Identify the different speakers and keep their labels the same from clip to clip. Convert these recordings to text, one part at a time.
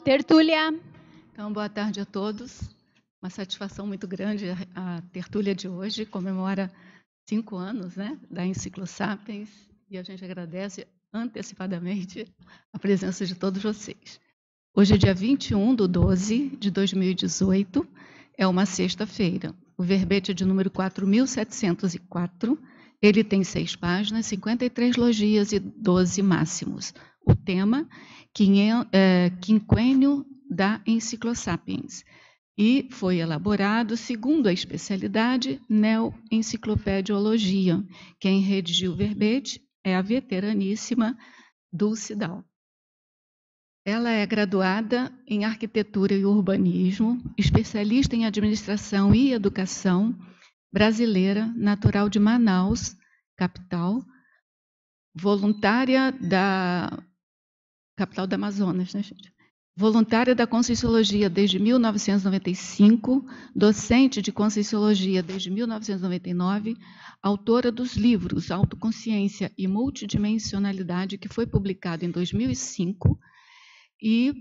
Speaker 1: Tertúlia.
Speaker 2: Então, boa tarde a todos. Uma satisfação muito grande. A tertúlia de hoje comemora 5 anos, né, da Enciclosapiens, e a gente agradece antecipadamente a presença de todos vocês. Hoje é dia 21/12/2018, é uma sexta-feira. O verbete é de número 4.704, ele tem 6 páginas, 53 logias e 12 máximos. O tema, Quinquênio da Enciclosapiens, e foi elaborado segundo a especialidade Neo-Enciclopediologia. Quem redigiu o verbete é a veteraníssima Dulce Dal. Ela é graduada em Arquitetura e Urbanismo, especialista em Administração e Educação, brasileira, natural de Manaus, capital, voluntária da capital do Amazonas, né, gente? Voluntária da Conscienciologia desde 1995, docente de Conscienciologia desde 1999, autora dos livros Autoconsciência e Multidimensionalidade, que foi publicado em 2005, e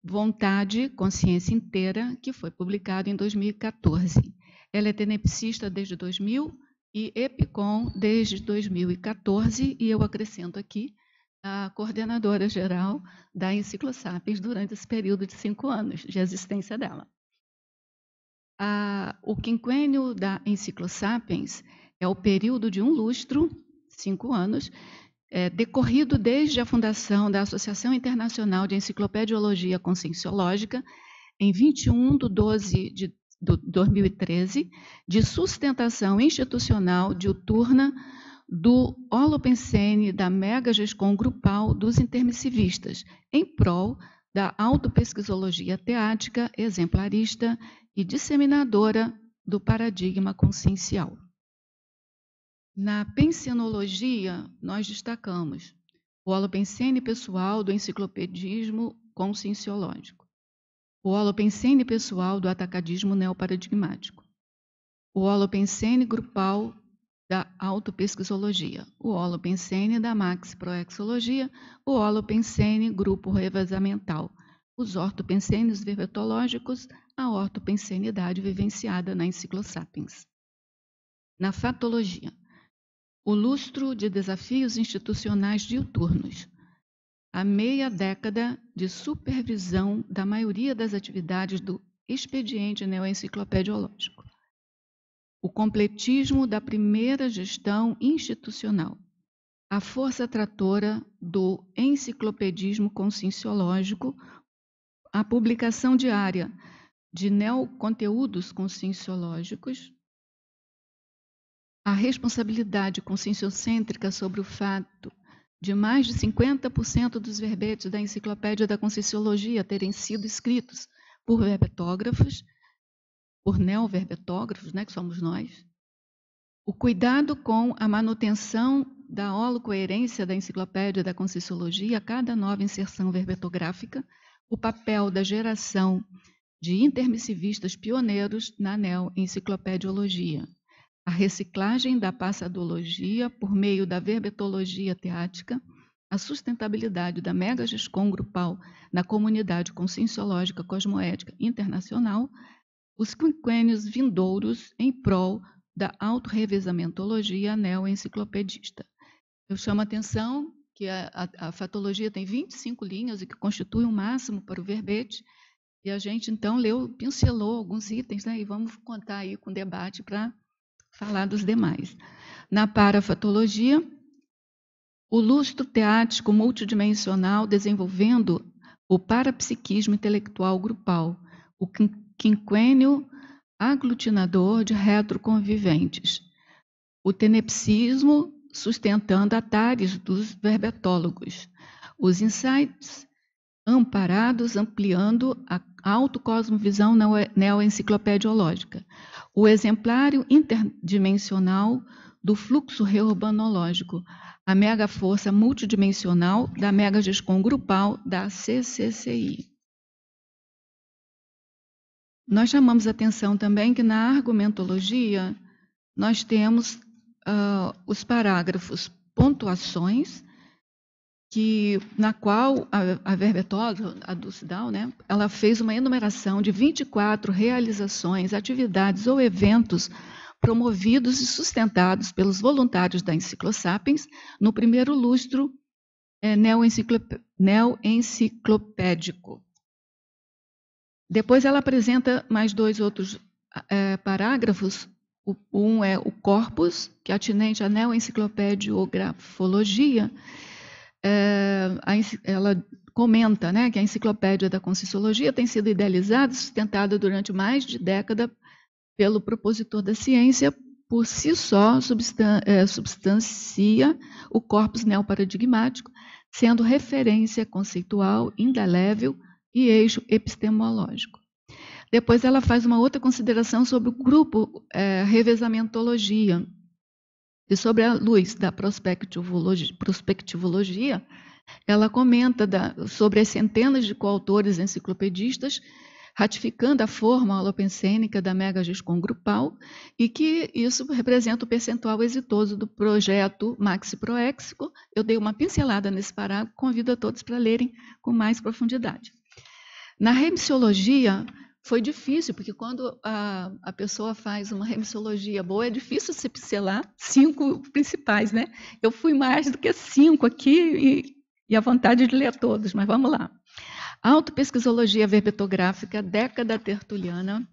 Speaker 2: Vontade, Consciência Inteira, que foi publicado em 2014. Ela é tenepsista desde 2000 e EPICOM desde 2014, e eu acrescento aqui a coordenadora geral da Enciclosapiens durante esse período de 5 anos de existência dela. O quinquênio da Enciclosapiens é o período de um lustro, 5 anos, decorrido desde a fundação da Associação Internacional de Enciclopediologia Conscienciológica, em 21/12/2013, de sustentação institucional diuturna do Holopensene da Megagescom Grupal dos Intermissivistas, em prol da autopesquisologia teática, exemplarista e disseminadora do paradigma consciencial. Na pensenologia, nós destacamos o Holopensene pessoal do enciclopedismo conscienciológico, o Holopensene pessoal do atacadismo neoparadigmático, o Holopensene grupal da autopesquisologia, o Holopensene da maxiproexologia, o Holopensene grupo revezamental, os ortopensenes verbetológicos, a ortopensenidade vivenciada na Enciclosapiens. Na fatologia, o lustro de desafios institucionais diuturnos, a meia década de supervisão da maioria das atividades do expediente neoenciclopediológico, o completismo da primeira gestão institucional, a força tratora do enciclopedismo conscienciológico, a publicação diária de neoconteúdos conscienciológicos, a responsabilidade conscienciocêntrica sobre o fato de mais de 50% dos verbetes da Enciclopédia da Conscienciologia terem sido escritos por verbetógrafos, por neoverbetógrafos, né, que somos nós, o cuidado com a manutenção da holocoerência da Enciclopédia da Conscienciologia a cada nova inserção verbetográfica, o papel da geração de intermissivistas pioneiros na neo-enciclopediologia, a reciclagem da passadologia por meio da verbetologia teática, a sustentabilidade da megagescom grupal na comunidade conscienciológica cosmoética internacional, os quinquênios vindouros em prol da autorrevezamentologia neo-enciclopedista. Eu chamo a atenção que a fatologia tem 25 linhas e que constitui um máximo para o verbete, e a gente então pincelou alguns itens, né, e vamos contar aí com debate para falar dos demais. Na parafatologia, o lustro teático multidimensional desenvolvendo o parapsiquismo intelectual grupal, o quinquênio aglutinador de retroconviventes, o tenepsismo sustentando a tares dos verbetólogos, os insights amparados ampliando a autocosmovisão neoenciclopediológica, o exemplário interdimensional do fluxo reurbanológico, a megaforça multidimensional da megagescom grupal da CCCI. Nós chamamos a atenção também que na argumentologia nós temos os parágrafos pontuações na qual a verbetógrafa, a Dulce Dal, né, ela fez uma enumeração de 24 realizações, atividades ou eventos promovidos e sustentados pelos voluntários da Enciclosapiens no primeiro lustro neoenciclopédico. Depois ela apresenta mais 2 outros parágrafos. Um é o corpus, que é atinente à neoenciclopediografologia. Ela comenta, né, que a enciclopédia da Conscienciologia tem sido idealizada e sustentada durante mais de década pelo propositor da ciência, por si só substancia o corpus neoparadigmático, sendo referência conceitual, indelével e eixo epistemológico. Depois ela faz uma outra consideração sobre o grupo revezamentologia, e sobre a luz da prospectivologia, ela comenta sobre as centenas de coautores enciclopedistas, ratificando a forma holopensênica da megagescom grupal, e que isso representa o percentual exitoso do projeto Maxi Proéxico. Eu dei uma pincelada nesse parágrafo, convido a todos para lerem com mais profundidade. Na remissiologia, foi difícil, porque quando a pessoa faz uma remissiologia boa, é difícil se pincelar 5 principais, né? Eu fui mais do que 5 aqui e a vontade de ler todos, mas vamos lá. Autopesquisologia verbetográfica, década tertuliana,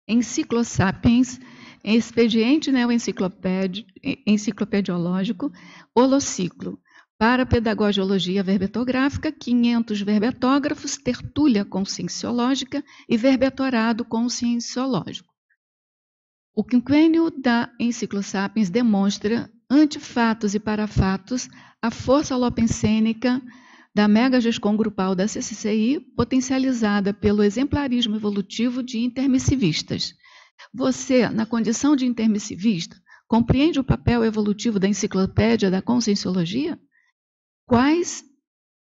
Speaker 2: Enciclosapiens, expediente neoenciclopediológico, holociclo. Para a pedagogiologia verbetográfica, 500 verbetógrafos, tertúlia conscienciológica e verbetorado conscienciológico. O quinquênio da Enciclosapiens demonstra, ante fatos e para fatos, a força holopensênica da megagescom grupal da CCCI, potencializada pelo exemplarismo evolutivo de intermissivistas. Você, na condição de intermissivista, compreende o papel evolutivo da enciclopédia da conscienciologia? Quais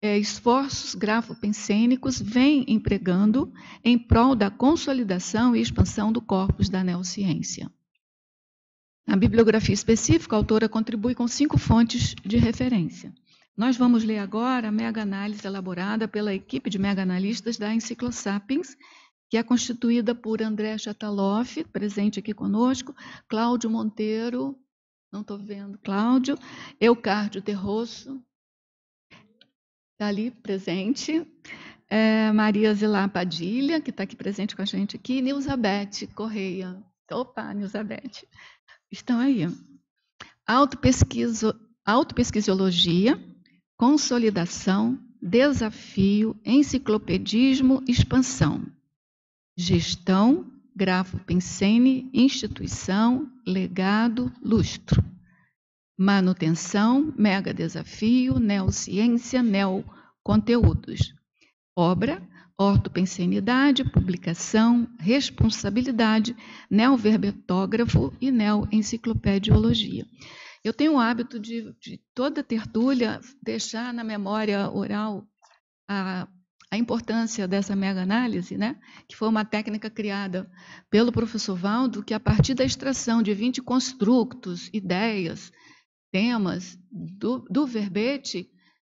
Speaker 2: esforços grafopensênicos vem empregando em prol da consolidação e expansão do corpus da neociência? Na bibliografia específica, a autora contribui com 5 fontes de referência. Nós vamos ler agora a mega-análise elaborada pela equipe de mega-analistas da Enciclosapiens, que é constituída por André Chataloff, presente aqui conosco, Cláudio Monteiro, não estou vendo, Cláudio, Eucárdio Terrosso, está ali presente, Maria Zilá Padilha, que está aqui presente com a gente aqui, e Nilzabete Correia. Opa, Nilzabete. Estão aí. Autopesquisiologia, consolidação, desafio, enciclopedismo, expansão. Gestão, grafopensene, instituição, legado, lustro. Manutenção, mega desafio, neociência, neoconteúdos. Obra, ortopensenidade, publicação, responsabilidade, neoverbetógrafo e neoenciclopediologia. Eu tenho o hábito de toda tertúlia deixar na memória oral a importância dessa mega-análise, né? Que foi uma técnica criada pelo professor Valdo, que a partir da extração de 20 construtos, ideias, temas do verbete,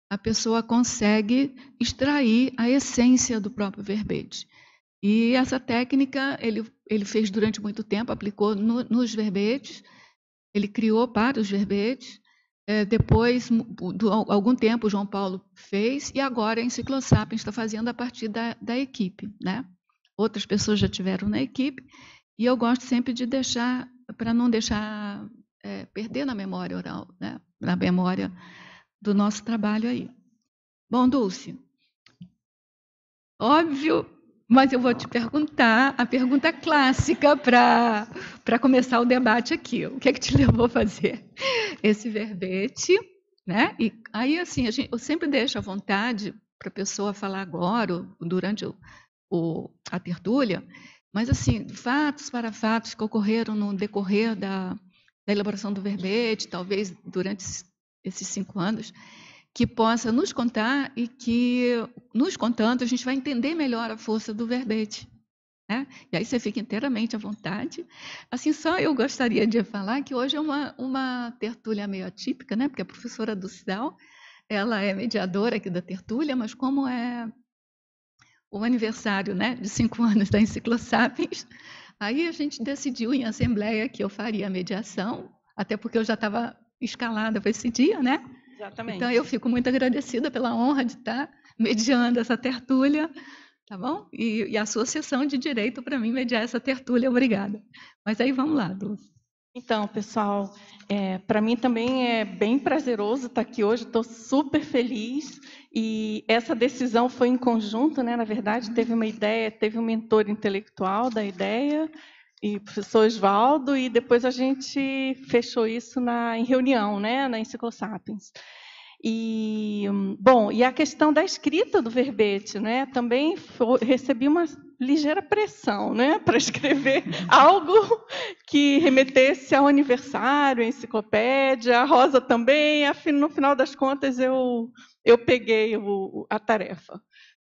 Speaker 2: a pessoa consegue extrair a essência do próprio verbete. E essa técnica ele fez durante muito tempo, aplicou nos verbetes, ele criou para os verbetes, depois, algum tempo, o João Paulo fez, e agora a Enciclosapiens está fazendo a partir da equipe, né? Outras pessoas já tiveram na equipe, e eu gosto sempre de deixar, para não deixar perder na memória oral, né? Na memória do nosso trabalho aí. Bom, Dulce, óbvio, mas eu vou te perguntar a pergunta clássica para começar o debate aqui. O que é que te levou a fazer esse verbete, né? E aí, assim, eu sempre deixo à vontade para a pessoa falar agora, ou durante a tertúlia, mas, assim, fatos para fatos que ocorreram no decorrer da elaboração do verbete, talvez durante esses 5 anos, que possa nos contar e que, nos contando, a gente vai entender melhor a força do verbete, né? E aí você fica inteiramente à vontade. Assim, só eu gostaria de falar que hoje é uma tertúlia meio atípica, né? Porque a professora Dulce Dal ela é mediadora aqui da tertúlia, mas como é o aniversário, né, de 5 anos da Enciclosapiens, aí a gente decidiu em assembleia que eu faria a mediação, até porque eu já estava escalada para esse dia, né?
Speaker 1: Exatamente.
Speaker 2: Então eu fico muito agradecida pela honra de estar mediando essa tertúlia, tá bom? E a associação de direito para mim mediar essa tertúlia, obrigada. Mas aí vamos lá, Dulce.
Speaker 1: Então, pessoal, para mim também é bem prazeroso estar aqui hoje, estou super feliz. E essa decisão foi em conjunto, né? Na verdade, teve uma ideia, teve um mentor intelectual da ideia, e o professor Oswaldo, e depois a gente fechou isso em reunião, né? Na Enciclosapiens. E, bom, e a questão da escrita do verbete, né? Também recebi uma ligeira pressão, né? Para escrever algo que remetesse ao aniversário, à enciclopédia, a Rosa também. No final das contas, eu peguei a tarefa.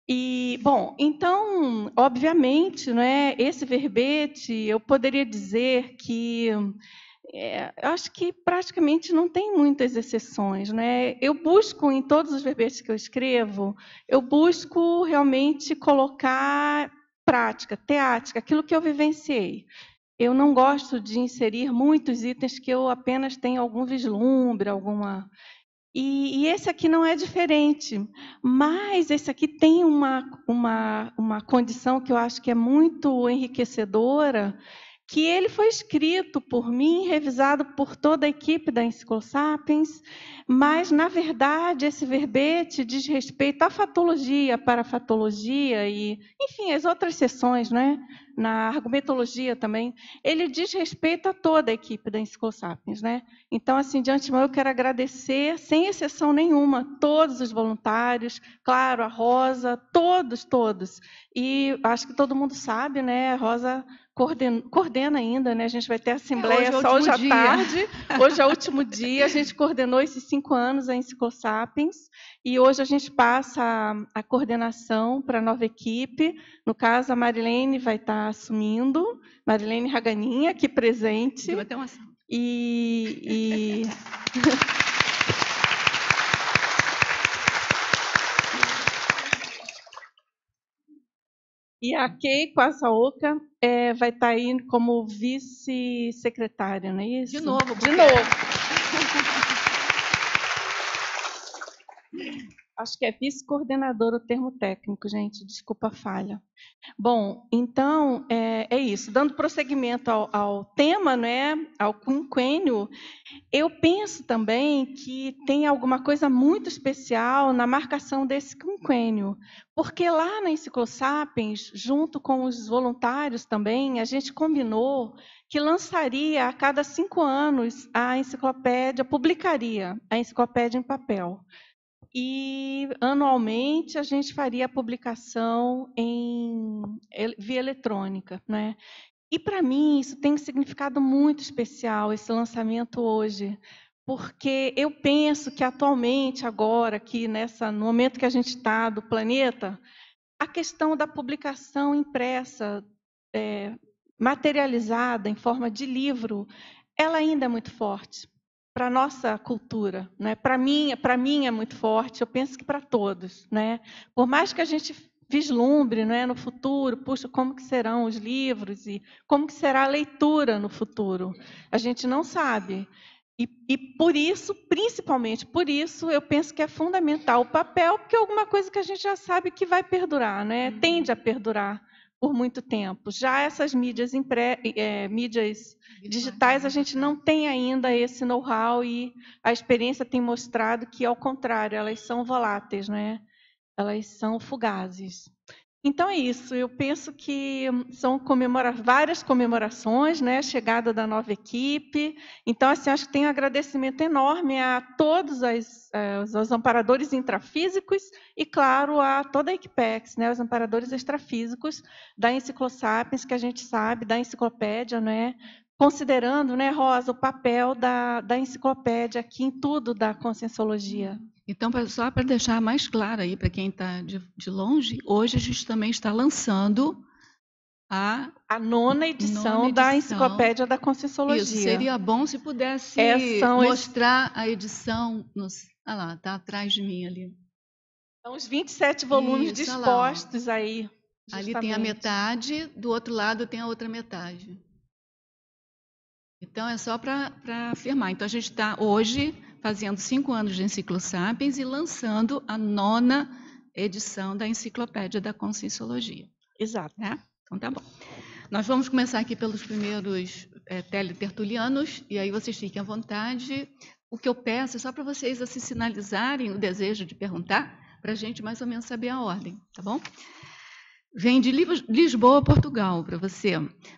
Speaker 1: E, bom, então, obviamente, né, esse verbete, eu poderia dizer que eu acho que praticamente não tem muitas exceções, né? Eu busco, em todos os verbetes que eu escrevo, eu busco realmente colocar prática, teática, aquilo que eu vivenciei. Eu não gosto de inserir muitos itens que eu apenas tenho algum vislumbre, alguma... E esse aqui não é diferente, mas esse aqui tem uma condição que eu acho que é muito enriquecedora, que ele foi escrito por mim, revisado por toda a equipe da Enciclosapiens, mas, na verdade, esse verbete diz respeito à fatologia, à parafatologia e, enfim, as outras seções, né? Na argumentologia também. Ele diz respeito a toda a equipe da Enciclosapiens, né? Então, assim, de antemão, eu quero agradecer, sem exceção nenhuma, todos os voluntários, claro, a Rosa, todos. E acho que todo mundo sabe, né? A Rosa coordena ainda, né? A gente vai ter assembleia só hoje à tarde. Hoje é o último dia. A gente coordenou esses 5 anos a Enciclosapiens e hoje a gente passa a coordenação para a nova equipe. No caso, a Marilene vai estar assumindo. Marilene Raganinha, aqui presente.
Speaker 2: Vai ter uma...
Speaker 1: E a Keiko Asaoka vai estar aí como vice-secretária, não é isso?
Speaker 2: De novo.
Speaker 1: De novo. Acho que é vice-coordenadora o termo técnico, gente, desculpa a falha. Bom, então, é isso. Dando prosseguimento ao tema, né, ao quinquênio, eu penso também que tem alguma coisa muito especial na marcação desse quinquênio, porque lá na Enciclosapiens, junto com os voluntários também, a gente combinou que lançaria a cada 5 anos a enciclopédia, publicaria a enciclopédia em papel. E, anualmente, a gente faria a publicação via eletrônica, né? E, para mim, isso tem um significado muito especial, esse lançamento hoje, porque eu penso que, atualmente, agora, aqui no momento que a gente está do planeta, a questão da publicação impressa, materializada em forma de livro, ela ainda é muito forte para a nossa cultura, né? Para mim é muito forte, eu penso que para todos, né? Por mais que a gente vislumbre, né, no futuro, puxa, como que serão os livros e como que será a leitura no futuro, a gente não sabe. E por isso, principalmente por isso, eu penso que é fundamental o papel, porque é alguma coisa que a gente já sabe que vai perdurar, né? Tende a perdurar por muito tempo. Já essas mídias digitais, a gente não tem ainda esse know-how e a experiência tem mostrado que, ao contrário, elas são voláteis, né? Elas são fugazes. Então é isso, eu penso que são várias comemorações, né? Chegada da nova equipe. Então, assim, acho que tem um agradecimento enorme a todos os amparadores intrafísicos e, claro, a toda a Equipex, né? Os amparadores extrafísicos da Enciclosapiens, que a gente sabe, da enciclopédia, né? Considerando, né, Rosa, o papel da enciclopédia aqui em tudo da conscienciologia.
Speaker 2: Então, só para deixar mais claro aí para quem está de longe, hoje a gente também está lançando
Speaker 1: A nona edição da Enciclopédia da Conscienciologia.
Speaker 2: Isso, seria bom se pudesse mostrar a edição. Olha lá, está atrás de mim ali.
Speaker 1: São os 27 volumes dispostos aí. Justamente.
Speaker 2: Ali tem a metade, do outro lado tem a outra metade. Então, é só para afirmar. Então, a gente está hoje fazendo 5 anos de Enciclo Sapiens e lançando a 9ª edição da Enciclopédia da Conscienciologia.
Speaker 1: Exato.
Speaker 2: Né? Então, tá bom. Nós vamos começar aqui pelos primeiros teletertulianos, e aí vocês fiquem à vontade. O que eu peço é só para vocês assim, sinalizarem o desejo de perguntar, para a gente mais ou menos saber a ordem, tá bom? Vem de Lisboa, Portugal, para você.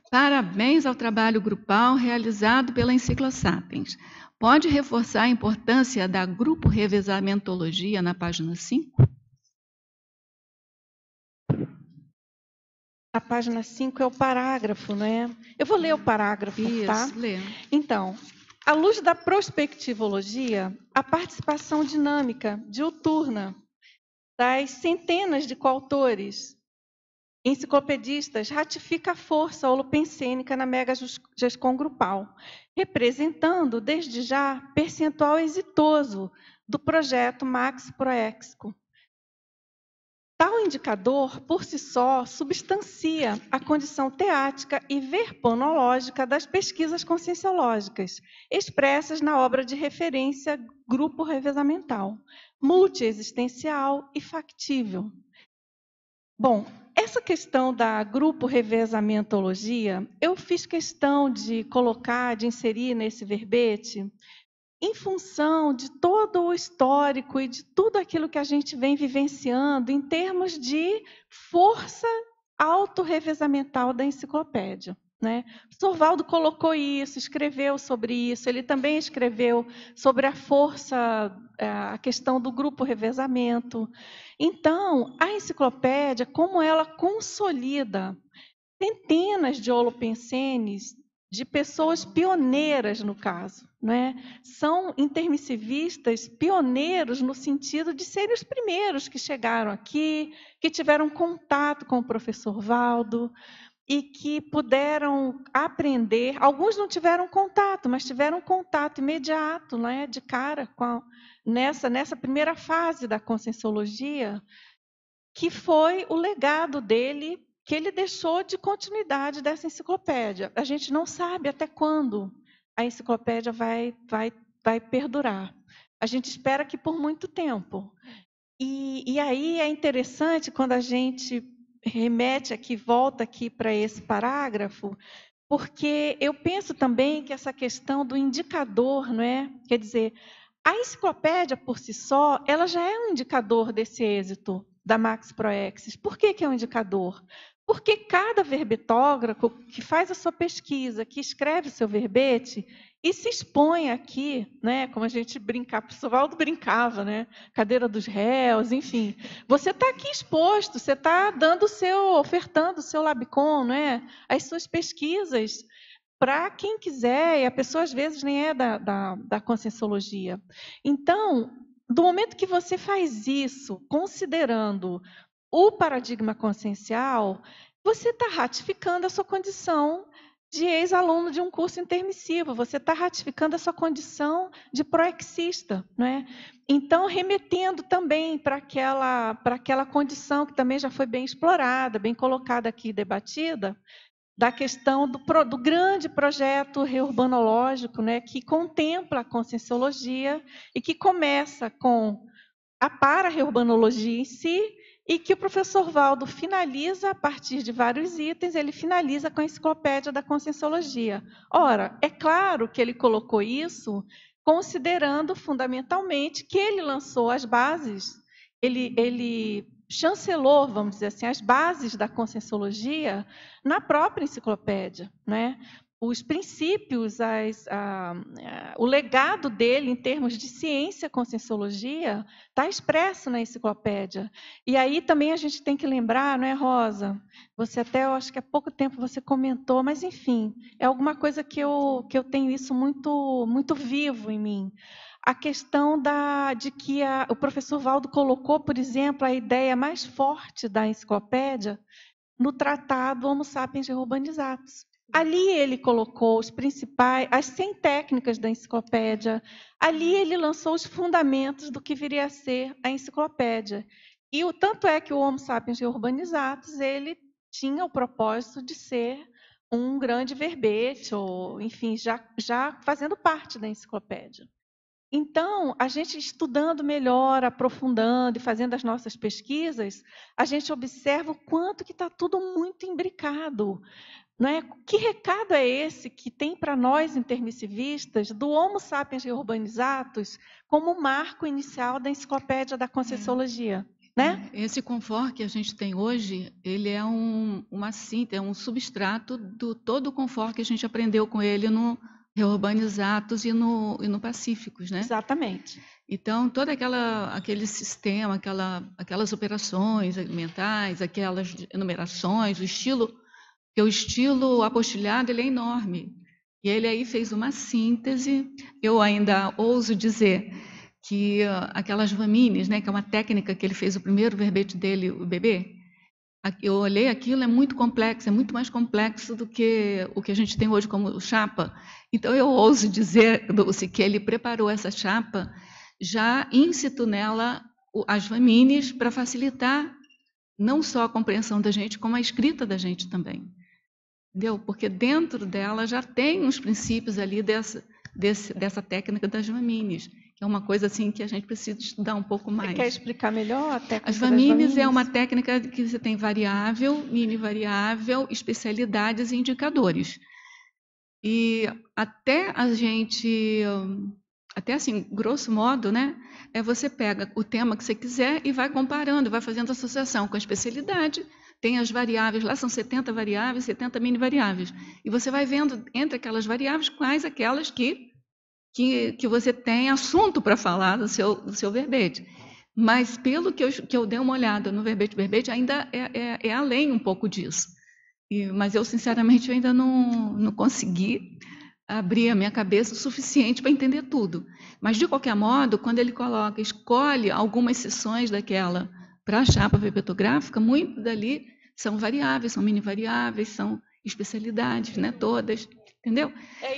Speaker 2: Parabéns ao trabalho grupal realizado pela Enciclo Sapiens. Pode reforçar a importância da grupo revezamentologia na página 5?
Speaker 1: A página 5 é o parágrafo, né? Eu vou ler o parágrafo, tá?
Speaker 2: Isso, lê.
Speaker 1: Então, à luz da prospectivologia, a participação dinâmica, diuturna, das centenas de coautores enciclopedistas ratifica a força holopensênica na mega-gescom grupal, representando, desde já, percentual exitoso do projeto Max Proexco. Tal indicador, por si só, substancia a condição teática e verponológica das pesquisas conscienciológicas, expressas na obra de referência Grupo Revezamental, multiexistencial e factível. Bom, essa questão da grupo revezamentologia, eu fiz questão de colocar, de inserir nesse verbete, em função de todo o histórico e de tudo aquilo que a gente vem vivenciando em termos de força autorrevezamental da enciclopédia. Né? O professor Valdo colocou isso, escreveu sobre isso, ele também escreveu sobre a força, a questão do grupo revezamento. Então, a enciclopédia, como ela consolida centenas de holopensenes, de pessoas pioneiras no caso, né? São intermissivistas pioneiros no sentido de serem os primeiros que chegaram aqui, que tiveram contato com o professor Valdo, e que puderam aprender. Alguns não tiveram contato, mas tiveram contato imediato, né, de cara, nessa primeira fase da conscienciologia, que foi o legado dele, que ele deixou de continuidade dessa enciclopédia. A gente não sabe até quando a enciclopédia vai perdurar. A gente espera que por muito tempo. E aí é interessante quando a gente remete aqui, volta aqui para esse parágrafo, porque eu penso também que essa questão do indicador, não é? Quer dizer, a enciclopédia por si só, ela já é um indicador desse êxito da Max Proexis. Por que é um indicador? Porque cada verbetógrafo que faz a sua pesquisa, que escreve o seu verbete e se expõe aqui, né, como a gente brincava, o professor Valdo brincava, né, cadeira dos réus, enfim. Você está aqui exposto, você está ofertando o seu Labicon, né, as suas pesquisas para quem quiser, e a pessoa às vezes nem é da conscienciologia. Então, do momento que você faz isso, considerando o paradigma consciencial, você está ratificando a sua condição de ex-aluno de um curso intermissivo, você está ratificando a sua condição de proexista, não é? Então, remetendo também para aquela condição que também já foi bem explorada, bem colocada aqui, debatida, da questão do grande projeto reurbanológico, né, que contempla a conscienciologia e que começa com a para-reurbanologia em si, e que o professor Valdo finaliza a partir de vários itens, ele finaliza com a enciclopédia da conscienciologia. Ora, é claro que ele colocou isso considerando fundamentalmente que ele lançou as bases, ele chancelou, vamos dizer assim, as bases da conscienciologia na própria enciclopédia, né? Os princípios, o legado dele em termos de ciência, conscienciologia, está expresso na enciclopédia. E aí também a gente tem que lembrar, não é, Rosa? Você até, eu acho que há pouco tempo você comentou, mas enfim, é alguma coisa que eu tenho isso muito, muito vivo em mim. A questão de que o professor Valdo colocou, por exemplo, a ideia mais forte da enciclopédia, no tratado Homo sapiens Urbanizatus. Ali ele colocou os principais, as 100 técnicas da enciclopédia. Ali ele lançou os fundamentos do que viria a ser a enciclopédia. E o tanto é que o Homo sapiens Urbanizatus, ele tinha o propósito de ser um grande verbete, ou, enfim, já fazendo parte da enciclopédia. Então, a gente estudando melhor, aprofundando e fazendo as nossas pesquisas, a gente observa o quanto que está tudo muito imbricado. Não é? Que recado é esse que tem para nós intermissivistas do Homo sapiens Urbanizatus como marco inicial da enciclopédia da Conscienciologia? Né?
Speaker 2: Esse confort que a gente tem hoje, ele é uma síntese, é um substrato do todo o confort que a gente aprendeu com ele no Urbanizatus e no Pacíficos, né?
Speaker 1: Exatamente.
Speaker 2: Então, todo aquele sistema, aquelas operações mentais, aquelas enumerações, o estilo apostilhado ele é enorme. E ele aí fez uma síntese, eu ainda ouso dizer que aquelas vamines, né, que é uma técnica que ele fez o primeiro verbete dele, o bebê, eu olhei aquilo, é muito complexo, é muito mais complexo do que o que a gente tem hoje como chapa. Então, eu ouso dizer, Dulce, que ele preparou essa chapa já íncito nela as vamines para facilitar não só a compreensão da gente, como a escrita da gente também. Entendeu? Porque dentro dela já tem uns princípios ali dessa técnica das vamines, que é uma coisa assim que a gente precisa estudar um pouco mais.
Speaker 1: Você quer explicar melhor a técnica
Speaker 2: das vamines? É uma técnica que você tem variável, mini variável, especialidades e indicadores. E até assim, grosso modo, né, você pega o tema que você quiser e vai comparando, vai fazendo associação com a especialidade. Tem as variáveis, lá são 70 variáveis, 70 mini variáveis. E você vai vendo entre aquelas variáveis quais aquelas que você tem assunto para falar do seu verbete. Mas pelo que eu dei uma olhada no verbete, ainda é além um pouco disso. Mas eu, sinceramente, eu ainda não consegui abrir a minha cabeça o suficiente para entender tudo. Mas, de qualquer modo, quando ele escolhe algumas seções daquela para a chapa verbetográfica, muito dali são variáveis, são mini variáveis, são especialidades, né, todas, entendeu?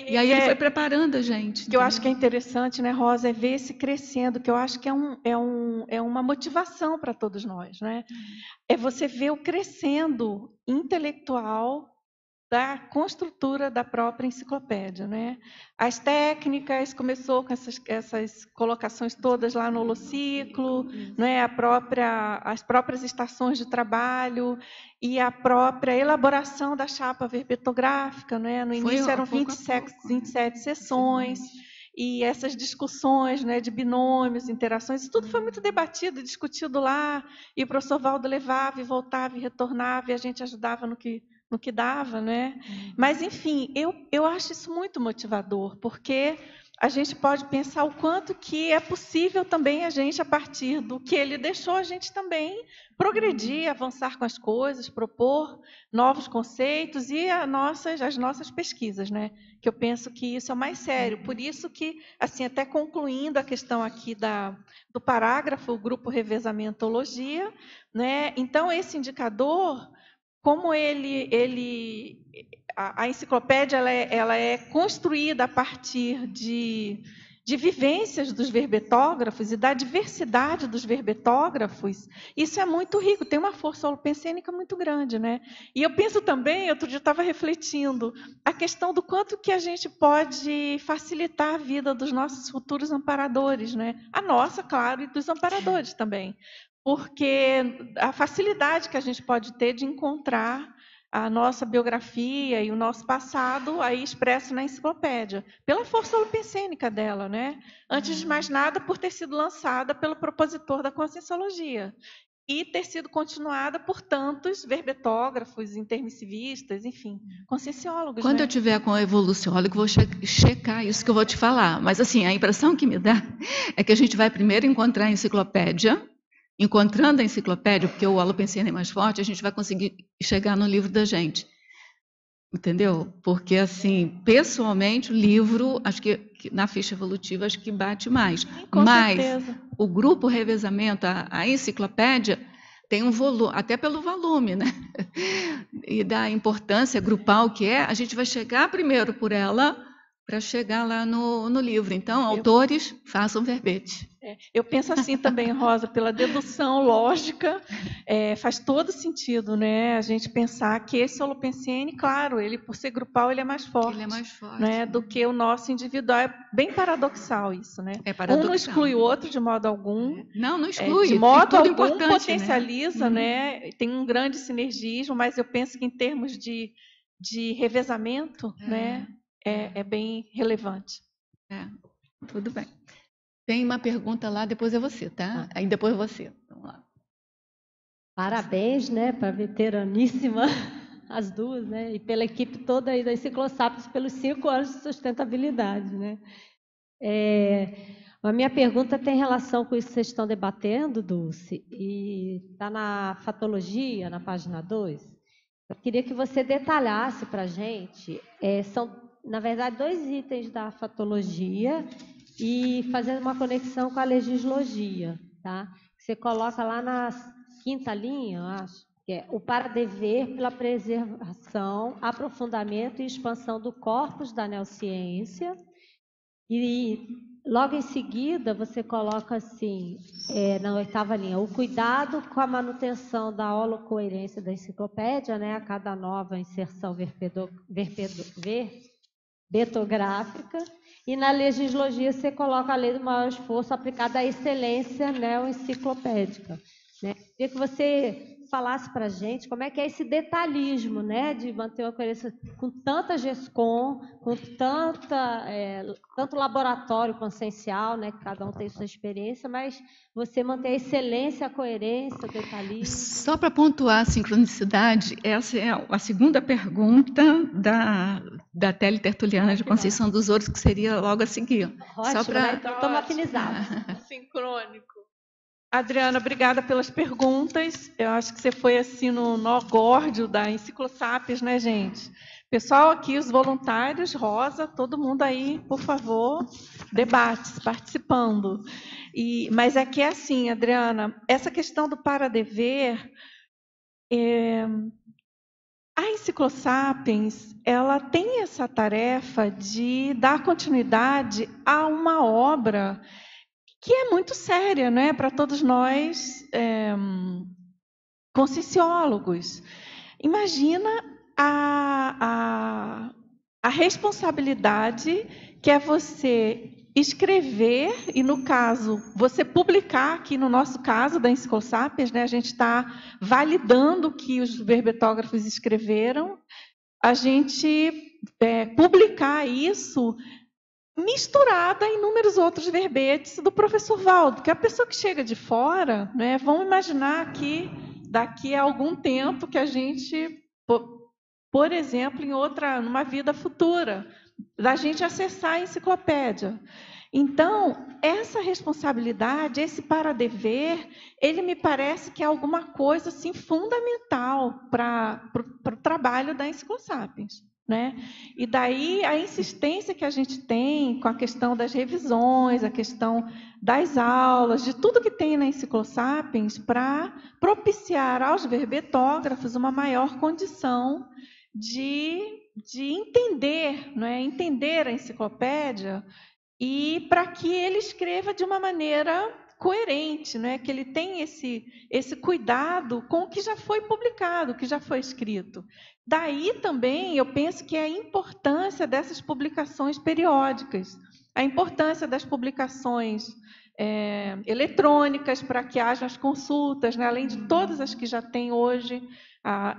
Speaker 2: E aí ele foi preparando a gente.
Speaker 1: Que eu acho que é interessante, né, Rosa, é ver esse crescendo, que eu acho que é uma motivação para todos nós, né? É você ver o crescendo intelectual da construtora da própria enciclopédia, né? As técnicas, começou com essas colocações todas lá no holociclo, né? As próprias estações de trabalho e a própria elaboração da chapa verbetográfica, né? No início eram 27 sessões, e essas discussões, né, de binômios, interações, isso tudo foi muito debatido e discutido lá, e o professor Valdo levava e voltava e retornava, e a gente ajudava no que dava, né? Mas, enfim, eu acho isso muito motivador, porque a gente pode pensar o quanto que é possível também a gente, a partir do que ele deixou, a gente também progredir, avançar com as coisas, propor novos conceitos e as nossas pesquisas, né? Que eu penso que isso é o mais sério. Por isso que, assim, até concluindo a questão aqui do parágrafo, o grupo revezamentologia, né? Então, esse indicador, como a enciclopédia ela é construída a partir de vivências dos verbetógrafos e da diversidade dos verbetógrafos, isso é muito rico, tem uma força holopensênica muito grande, né? E eu penso também, outro dia eu estava refletindo, a questão do quanto que a gente pode facilitar a vida dos nossos futuros amparadores, né? A nossa, claro, e dos amparadores também. Porque a facilidade que a gente pode ter de encontrar a nossa biografia e o nosso passado aí expresso na enciclopédia, pela força holopensênica dela, né? Antes de mais nada, por ter sido lançada pelo propositor da Conscienciologia e ter sido continuada por tantos verbetógrafos, intermissivistas, enfim, conscienciólogos.
Speaker 2: Quando
Speaker 1: né?
Speaker 2: eu tiver com o evoluciólogo, vou checar isso que eu vou te falar. Mas, assim, a impressão que me dá é que a gente vai primeiro encontrar a enciclopédia. Encontrando a enciclopédia, porque o holopensene é mais forte, a gente vai conseguir chegar no livro da gente. Entendeu? Porque, assim, pessoalmente, o livro, acho que na ficha evolutiva, acho que bate mais.
Speaker 1: Com
Speaker 2: Mas
Speaker 1: certeza.
Speaker 2: o grupo revezamento, a enciclopédia, tem um volume, até pelo volume, né? E da importância grupal que é, a gente vai chegar primeiro por ela para chegar lá no livro. Então, autores, façam verbete.
Speaker 1: Eu penso assim também, Rosa, pela dedução lógica, faz todo sentido, né? A gente pensar que esse Holopensene, claro, ele por ser grupal, ele é mais forte.
Speaker 2: Ele é mais forte,
Speaker 1: né? Do que o nosso individual. É bem paradoxal isso, né?
Speaker 2: É paradoxal.
Speaker 1: Um não exclui o outro de modo algum.
Speaker 2: Não exclui.
Speaker 1: De modo algum
Speaker 2: potencializa,
Speaker 1: né? Tem um grande sinergismo, mas eu penso que em termos de revezamento, né? É bem relevante.
Speaker 2: Tudo bem. Tem uma pergunta lá, depois é você, tá? Aí depois você. Vamos lá.
Speaker 3: Parabéns, né, para a veteraníssima, as duas, né? E pela equipe toda aí da Enciclosapiens pelos 5 anos de sustentabilidade, né? A minha pergunta tem relação com isso que vocês estão debatendo, Dulce, e está na fatologia, na página 2. Eu queria que você detalhasse para a gente, são, na verdade, 2 itens da fatologia e fazendo uma conexão com a legislogia, tá? Você coloca lá na 5ª linha, eu acho, que é o para dever pela preservação, aprofundamento e expansão do corpus da neociência. E logo em seguida você coloca assim, na 8ª linha, o cuidado com a manutenção da holocoerência da enciclopédia, né, a cada nova inserção verbetográfica. E na legislogia você coloca a lei do maior esforço aplicada à excelência neoenciclopédica. Né? Queria que você falasse para a gente como é que é esse detalhismo, né, de manter uma coerência com tanta GESCOM, com tanto laboratório consciencial, né, que cada um tem sua experiência, mas você manter a excelência, a coerência, o detalhismo.
Speaker 2: Só para pontuar a sincronicidade, essa é a segunda pergunta da Tele Tertuliana de Conceição dos Ouros, que seria logo a seguir.
Speaker 3: Ótimo,
Speaker 2: só pra...
Speaker 3: né? Então estamos afinizados.
Speaker 1: Sincrônico. Adriana, obrigada pelas perguntas. Eu acho que você foi assim no nó górdio da Enciclosapiens, né, gente? Pessoal aqui, os voluntários, Rosa, todo mundo aí, por favor, debates, participando. Mas é que é assim, Adriana, essa questão do para dever, a Enciclosapiens, ela tem essa tarefa de dar continuidade a uma obra que é muito séria, né, para todos nós conscienciólogos. Imagina a responsabilidade que é você escrever e, no caso, você publicar, aqui no nosso caso da Enciclosapiens, né, a gente está validando o que os verbetógrafos escreveram, a gente publicar isso misturada em inúmeros outros verbetes do professor Valdo, que é a pessoa que chega de fora, né, vamos imaginar que daqui a algum tempo que a gente, por exemplo, numa vida futura, da gente acessar a enciclopédia. Então, essa responsabilidade, esse para dever, ele me parece que é alguma coisa assim, fundamental para o trabalho da Enciclosapiens. Né? E daí a insistência que a gente tem com a questão das revisões, a questão das aulas, de tudo que tem na Enciclosapiens para propiciar aos verbetógrafos uma maior condição de entender, não é? Entender a enciclopédia e para que ele escreva de uma maneira coerente, não é? Que ele tenha esse cuidado com o que já foi publicado, o que já foi escrito. Daí também eu penso que é a importância dessas publicações periódicas, a importância das publicações eletrônicas para que haja as consultas, né? Além de todas as que já tem hoje.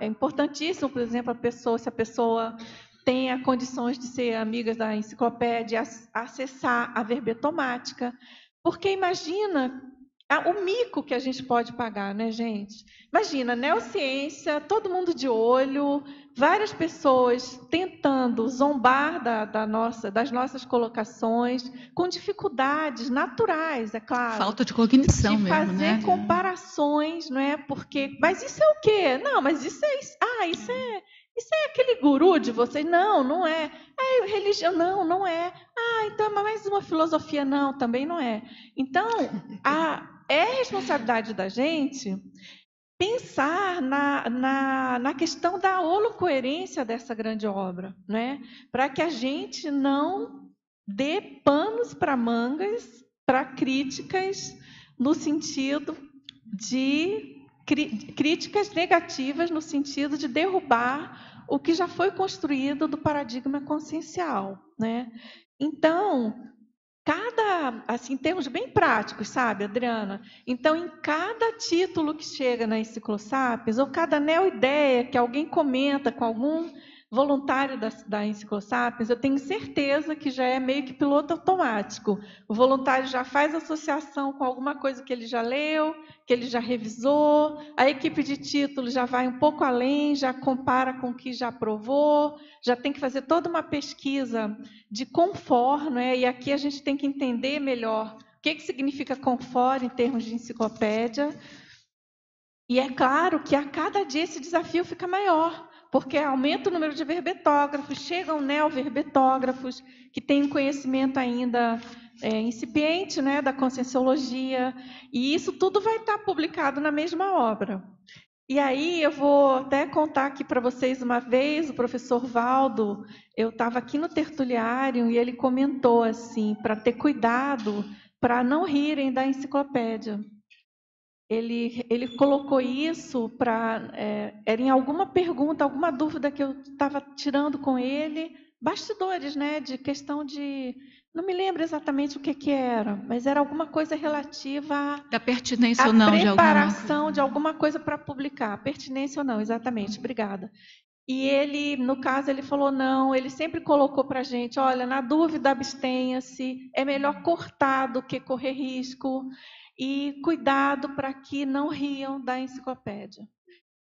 Speaker 1: É importantíssimo, por exemplo, se a pessoa tenha condições de ser amiga da enciclopédia, acessar a verbetomática, porque imagina o mico que a gente pode pagar, né, gente? Imagina, neociência, todo mundo de olho, várias pessoas tentando zombar das nossas colocações, com dificuldades naturais, é claro.
Speaker 2: Falta de cognição
Speaker 1: mesmo,
Speaker 2: né?
Speaker 1: De fazer comparações, não é? Porque, mas isso é o quê? Não, mas isso é aquele guru de vocês? Não, não é. Religião? Não, não é. Então é mais uma filosofia? Não, também não é. Então, é responsabilidade da gente pensar na questão da holocoerência dessa grande obra, né? Para que a gente não dê panos para mangas, para críticas no sentido de críticas negativas, no sentido de derrubar o que já foi construído do paradigma consciencial, né? Então, assim, em termos bem práticos, sabe, Adriana? Então, em cada título que chega na Enciclosapiens, ou cada neo-ideia que alguém comenta com algum voluntário da Enciclosapiens, eu tenho certeza que já é meio que piloto automático. O voluntário já faz associação com alguma coisa que ele já leu, que ele já revisou, a equipe de título já vai um pouco além, já compara com o que já aprovou, já tem que fazer toda uma pesquisa de confort, né? E aqui a gente tem que entender melhor o que significa confort em termos de enciclopédia. E é claro que a cada dia esse desafio fica maior, porque aumenta o número de verbetógrafos, chegam neoverbetógrafos que têm um conhecimento ainda incipiente, né, da conscienciologia, e isso tudo vai estar publicado na mesma obra. E aí eu vou até contar aqui para vocês uma vez, o professor Valdo, eu estava aqui no tertuliário e ele comentou assim, para ter cuidado, para não rirem da enciclopédia. Ele colocou isso era em alguma pergunta, alguma dúvida que eu estava tirando com ele, bastidores, né, de questão de... Não me lembro exatamente o que era, mas era alguma coisa relativa
Speaker 2: Da pertinência
Speaker 1: à
Speaker 2: ou não de alguma
Speaker 1: preparação de alguma coisa para publicar. Pertinência ou não, exatamente, obrigada. E ele, no caso, ele falou não, ele sempre colocou para a gente, olha, na dúvida, abstenha-se, é melhor cortar do que correr risco, e cuidado para que não riam da enciclopédia.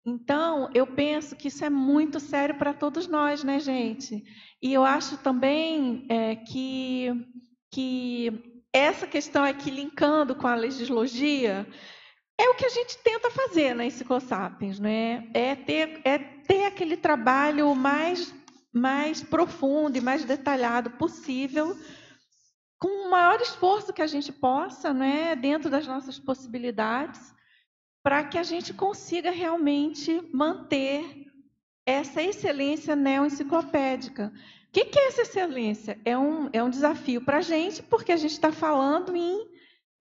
Speaker 1: Então, eu penso que isso é muito sério para todos nós, né, gente? E eu acho também que essa questão aqui, linkando com a legislogia, é o que a gente tenta fazer na Enciclosapiens, né? É ter aquele trabalho mais profundo e mais detalhado possível, com o maior esforço que a gente possa, né, dentro das nossas possibilidades, para que a gente consiga realmente manter essa excelência neoenciclopédica. O que é essa excelência? É um desafio para a gente, porque a gente está falando em,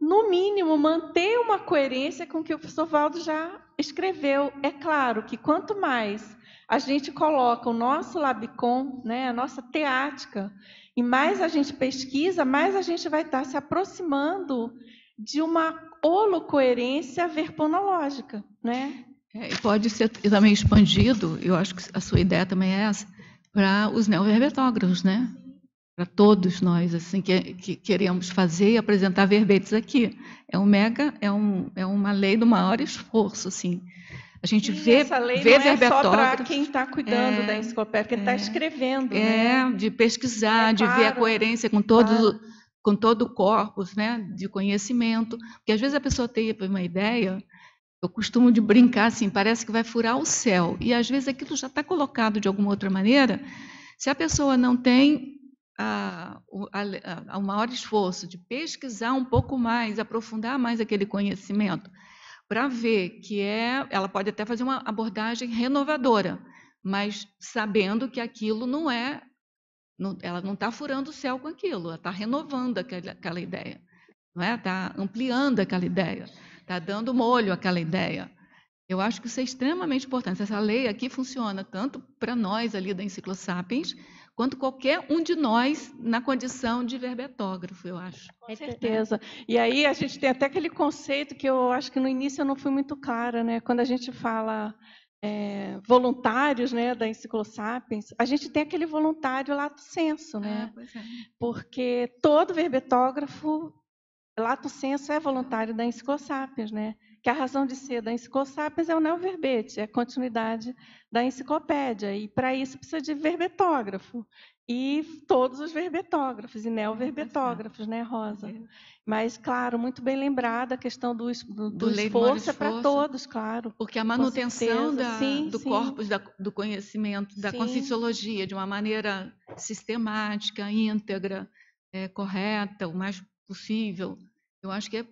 Speaker 1: no mínimo, manter uma coerência com o que o professor Valdo já escreveu. É claro que quanto mais a gente coloca o nosso Labicon, né, a nossa teática, e mais a gente pesquisa, mais a gente vai estar se aproximando de uma holocoerência verponológica, né?
Speaker 2: E pode ser também expandido, eu acho que a sua ideia também é essa, para os neoverbetógrafos, né? Para todos nós, assim, que queremos fazer e apresentar verbetes aqui. É uma lei do maior esforço, assim. A gente vê
Speaker 1: essa lei não é só para quem está cuidando da enciclopédia, quem está escrevendo, né?
Speaker 2: De pesquisar, de ver a coerência com todo o corpus, né, de conhecimento. Porque às vezes a pessoa tem uma ideia, eu costumo de brincar assim, parece que vai furar o céu. E às vezes aquilo já está colocado de alguma outra maneira. Se a pessoa não tem o maior esforço de pesquisar um pouco mais, aprofundar mais aquele conhecimento, para ver que ela pode até fazer uma abordagem renovadora, mas sabendo que aquilo ela não está furando o céu com aquilo, ela está renovando aquela ideia, não é? Está ampliando aquela ideia, está dando molho àquela ideia. Eu acho que isso é extremamente importante. Essa lei aqui funciona tanto para nós ali da Enciclosapiens, quanto qualquer um de nós na condição de verbetógrafo, eu acho.
Speaker 1: Com certeza. E aí a gente tem até aquele conceito que eu acho que no início eu não fui muito clara, né? Quando a gente fala voluntários, né, da Enciclosapiens, a gente tem aquele voluntário lato sensu, né?
Speaker 2: Pois é.
Speaker 1: Porque todo verbetógrafo lato sensu é voluntário da Enciclosapiens, né? Que a razão de ser da Enciclosapiens é o neoverbete, é a continuidade da enciclopédia. E, para isso, precisa de verbetógrafo. E todos os verbetógrafos, e neoverbetógrafos, né, Rosa? Mas, claro, muito bem lembrada a questão do esforço é para todos, claro.
Speaker 2: Porque a manutenção do corpus do conhecimento, da
Speaker 1: Sim.
Speaker 2: conscienciologia, de uma maneira sistemática, íntegra, correta, o mais possível, eu acho que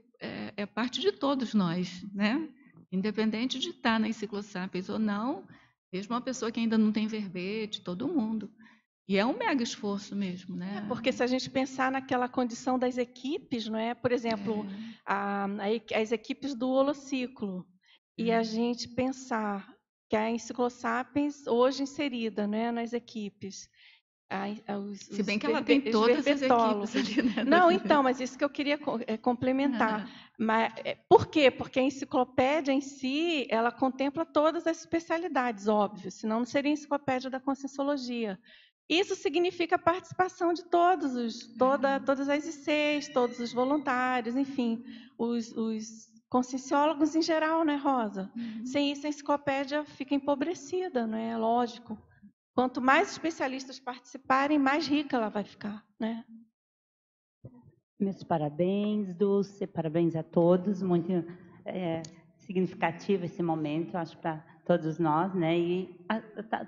Speaker 2: é parte de todos nós, né? Independente de estar na Enciclosapiens ou não, mesmo uma pessoa que ainda não tem verbete, todo mundo. E é um mega esforço mesmo, né?
Speaker 1: Porque se a gente pensar naquela condição das equipes, não é? Por exemplo, as equipes do Holociclo, e a gente pensar que a Enciclosapiens hoje inserida, né, nas equipes,
Speaker 2: se bem que ela tem todas as equipes ali, né?
Speaker 1: Não, então, mas isso que eu queria complementar. Mas, por quê? Porque a enciclopédia em si, ela contempla todas as especialidades, óbvio, senão não seria a enciclopédia da Conscienciologia. Isso significa a participação de todas as ICs, todos os voluntários, enfim, os conscienciólogos em geral, né, Rosa? Sem isso, a enciclopédia fica empobrecida, não é? Lógico. Quanto mais especialistas participarem, mais rica ela vai ficar, né?
Speaker 4: Meus parabéns, Dulce, parabéns a todos, muito significativo esse momento, acho, para todos nós, né? E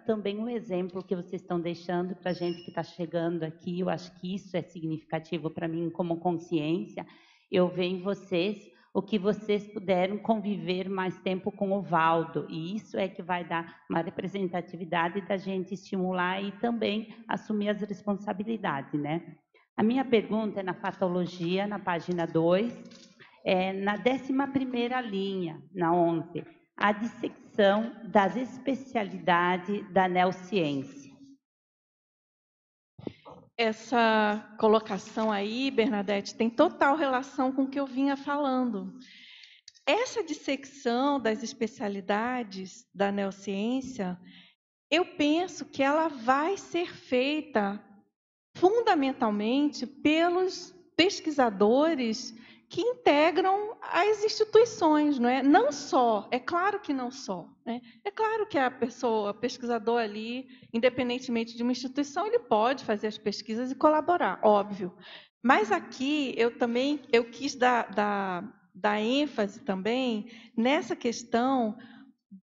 Speaker 4: também um exemplo que vocês estão deixando para a gente que está chegando aqui, eu acho que isso é significativo para mim como consciência. Eu vejo em vocês o que vocês puderam conviver mais tempo com o Valdo, e isso é que vai dar uma representatividade da gente estimular e também assumir as responsabilidades, né? A minha pergunta é na Fatologia, na página 2, na 11ª linha, na 11, a dissecção das especialidades da neociência.
Speaker 1: Essa colocação aí, Bernadette, tem total relação com o que eu vinha falando. Essa dissecção das especialidades da neociência, eu penso que ela vai ser feita fundamentalmente pelos pesquisadores que integram as instituições, não é? Não só, é claro que não só, né? É claro que a pessoa, o pesquisador ali, independentemente de uma instituição, ele pode fazer as pesquisas e colaborar, óbvio. Mas aqui eu quis dar ênfase também nessa questão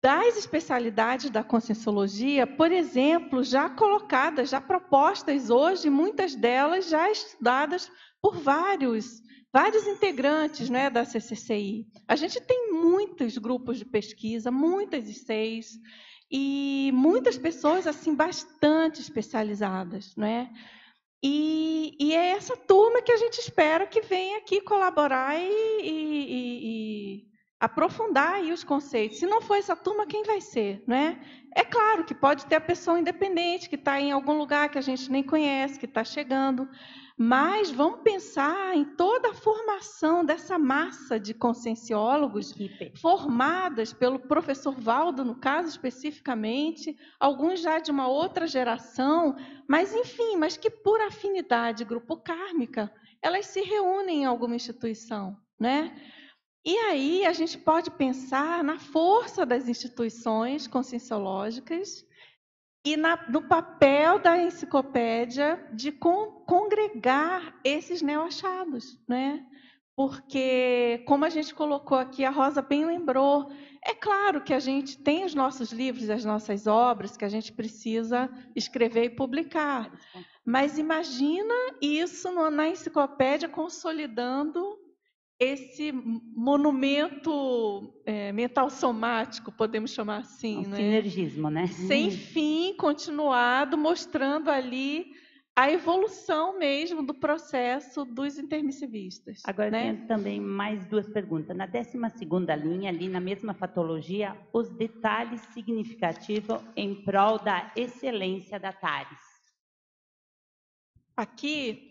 Speaker 1: das especialidades da Conscienciologia, por exemplo, já colocadas, já propostas hoje, muitas delas já estudadas por vários integrantes, né, da CCCI. A gente tem muitos grupos de pesquisa, muitas ICs, e muitas pessoas assim bastante especializadas, né? E é essa turma que a gente espera que venha aqui colaborar e aprofundar aí os conceitos. Se não for essa turma, quem vai ser, não é? É claro que pode ter a pessoa independente que está em algum lugar que a gente nem conhece, que está chegando, mas vamos pensar em toda a formação dessa massa de conscienciólogos formadas pelo professor Valdo, no caso especificamente, alguns já de uma outra geração, mas enfim, mas que por afinidade grupo kármica, elas se reúnem em alguma instituição, né? E aí a gente pode pensar na força das instituições conscienciológicas e no papel da enciclopédia de congregar esses neoachados, né? Porque, como a gente colocou aqui, a Rosa bem lembrou, é claro que a gente tem os nossos livros, as nossas obras, que a gente precisa escrever e publicar. Mas imagina isso na enciclopédia consolidando esse monumento mental somático, podemos chamar assim, né?
Speaker 4: Sinergismo, né?
Speaker 1: Sem fim, continuado, mostrando ali a evolução mesmo do processo dos intermissivistas.
Speaker 4: Agora,
Speaker 1: né?
Speaker 4: tem também mais duas perguntas. Na 12ª linha, ali na mesma fatologia, os detalhes significativos em prol da excelência da TARES.
Speaker 1: Aqui,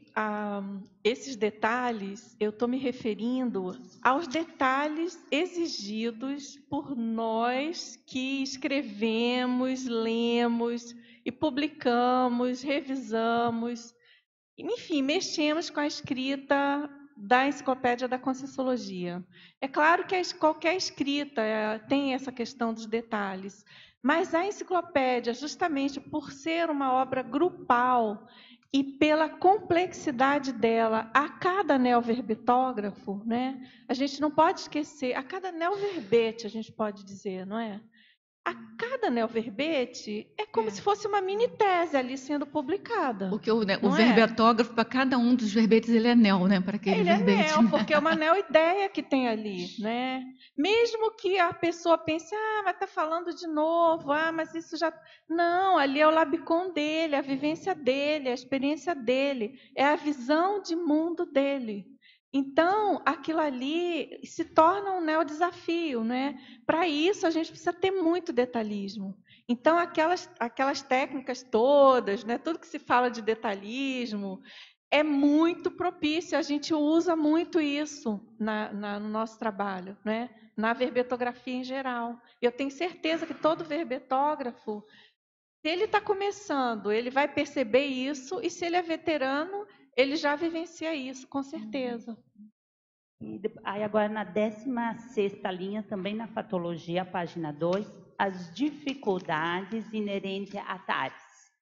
Speaker 1: esses detalhes, eu estou me referindo aos detalhes exigidos por nós que escrevemos, lemos e publicamos, revisamos, enfim, mexemos com a escrita da Enciclopédia da Conscienciologia. É claro que qualquer escrita tem essa questão dos detalhes, mas a enciclopédia, justamente por ser uma obra grupal, e pela complexidade dela, a cada neoverbetógrafo, né, a gente não pode esquecer, a cada neoverbete, a gente pode dizer, não é? A cada neoverbete é como se fosse uma mini tese ali sendo publicada.
Speaker 2: Porque o
Speaker 1: não
Speaker 2: verbetógrafo, para cada um dos verbetes, ele é neo, né? Para aquele
Speaker 1: Ele
Speaker 2: verbete.
Speaker 1: é neo, porque é uma neo-ideia que tem ali, né? Mesmo que a pessoa pense, mas está falando de novo, mas isso já... Não, ali é o labicon dele, a vivência dele, a experiência dele, é a visão de mundo dele. Então, aquilo ali se torna um neo-desafio, né? Para isso, a gente precisa ter muito detalhismo. Então, aquelas técnicas todas, né? Tudo que se fala de detalhismo, é muito propício, a gente usa muito isso no nosso trabalho, né? Na verbetografia em geral. Eu tenho certeza que todo verbetógrafo, se ele está começando, ele vai perceber isso, e se ele é veterano, ele já vivencia isso, com certeza.
Speaker 4: Aí agora na 16ª linha, também na fatologia, página 2, as dificuldades inerentes a TARES.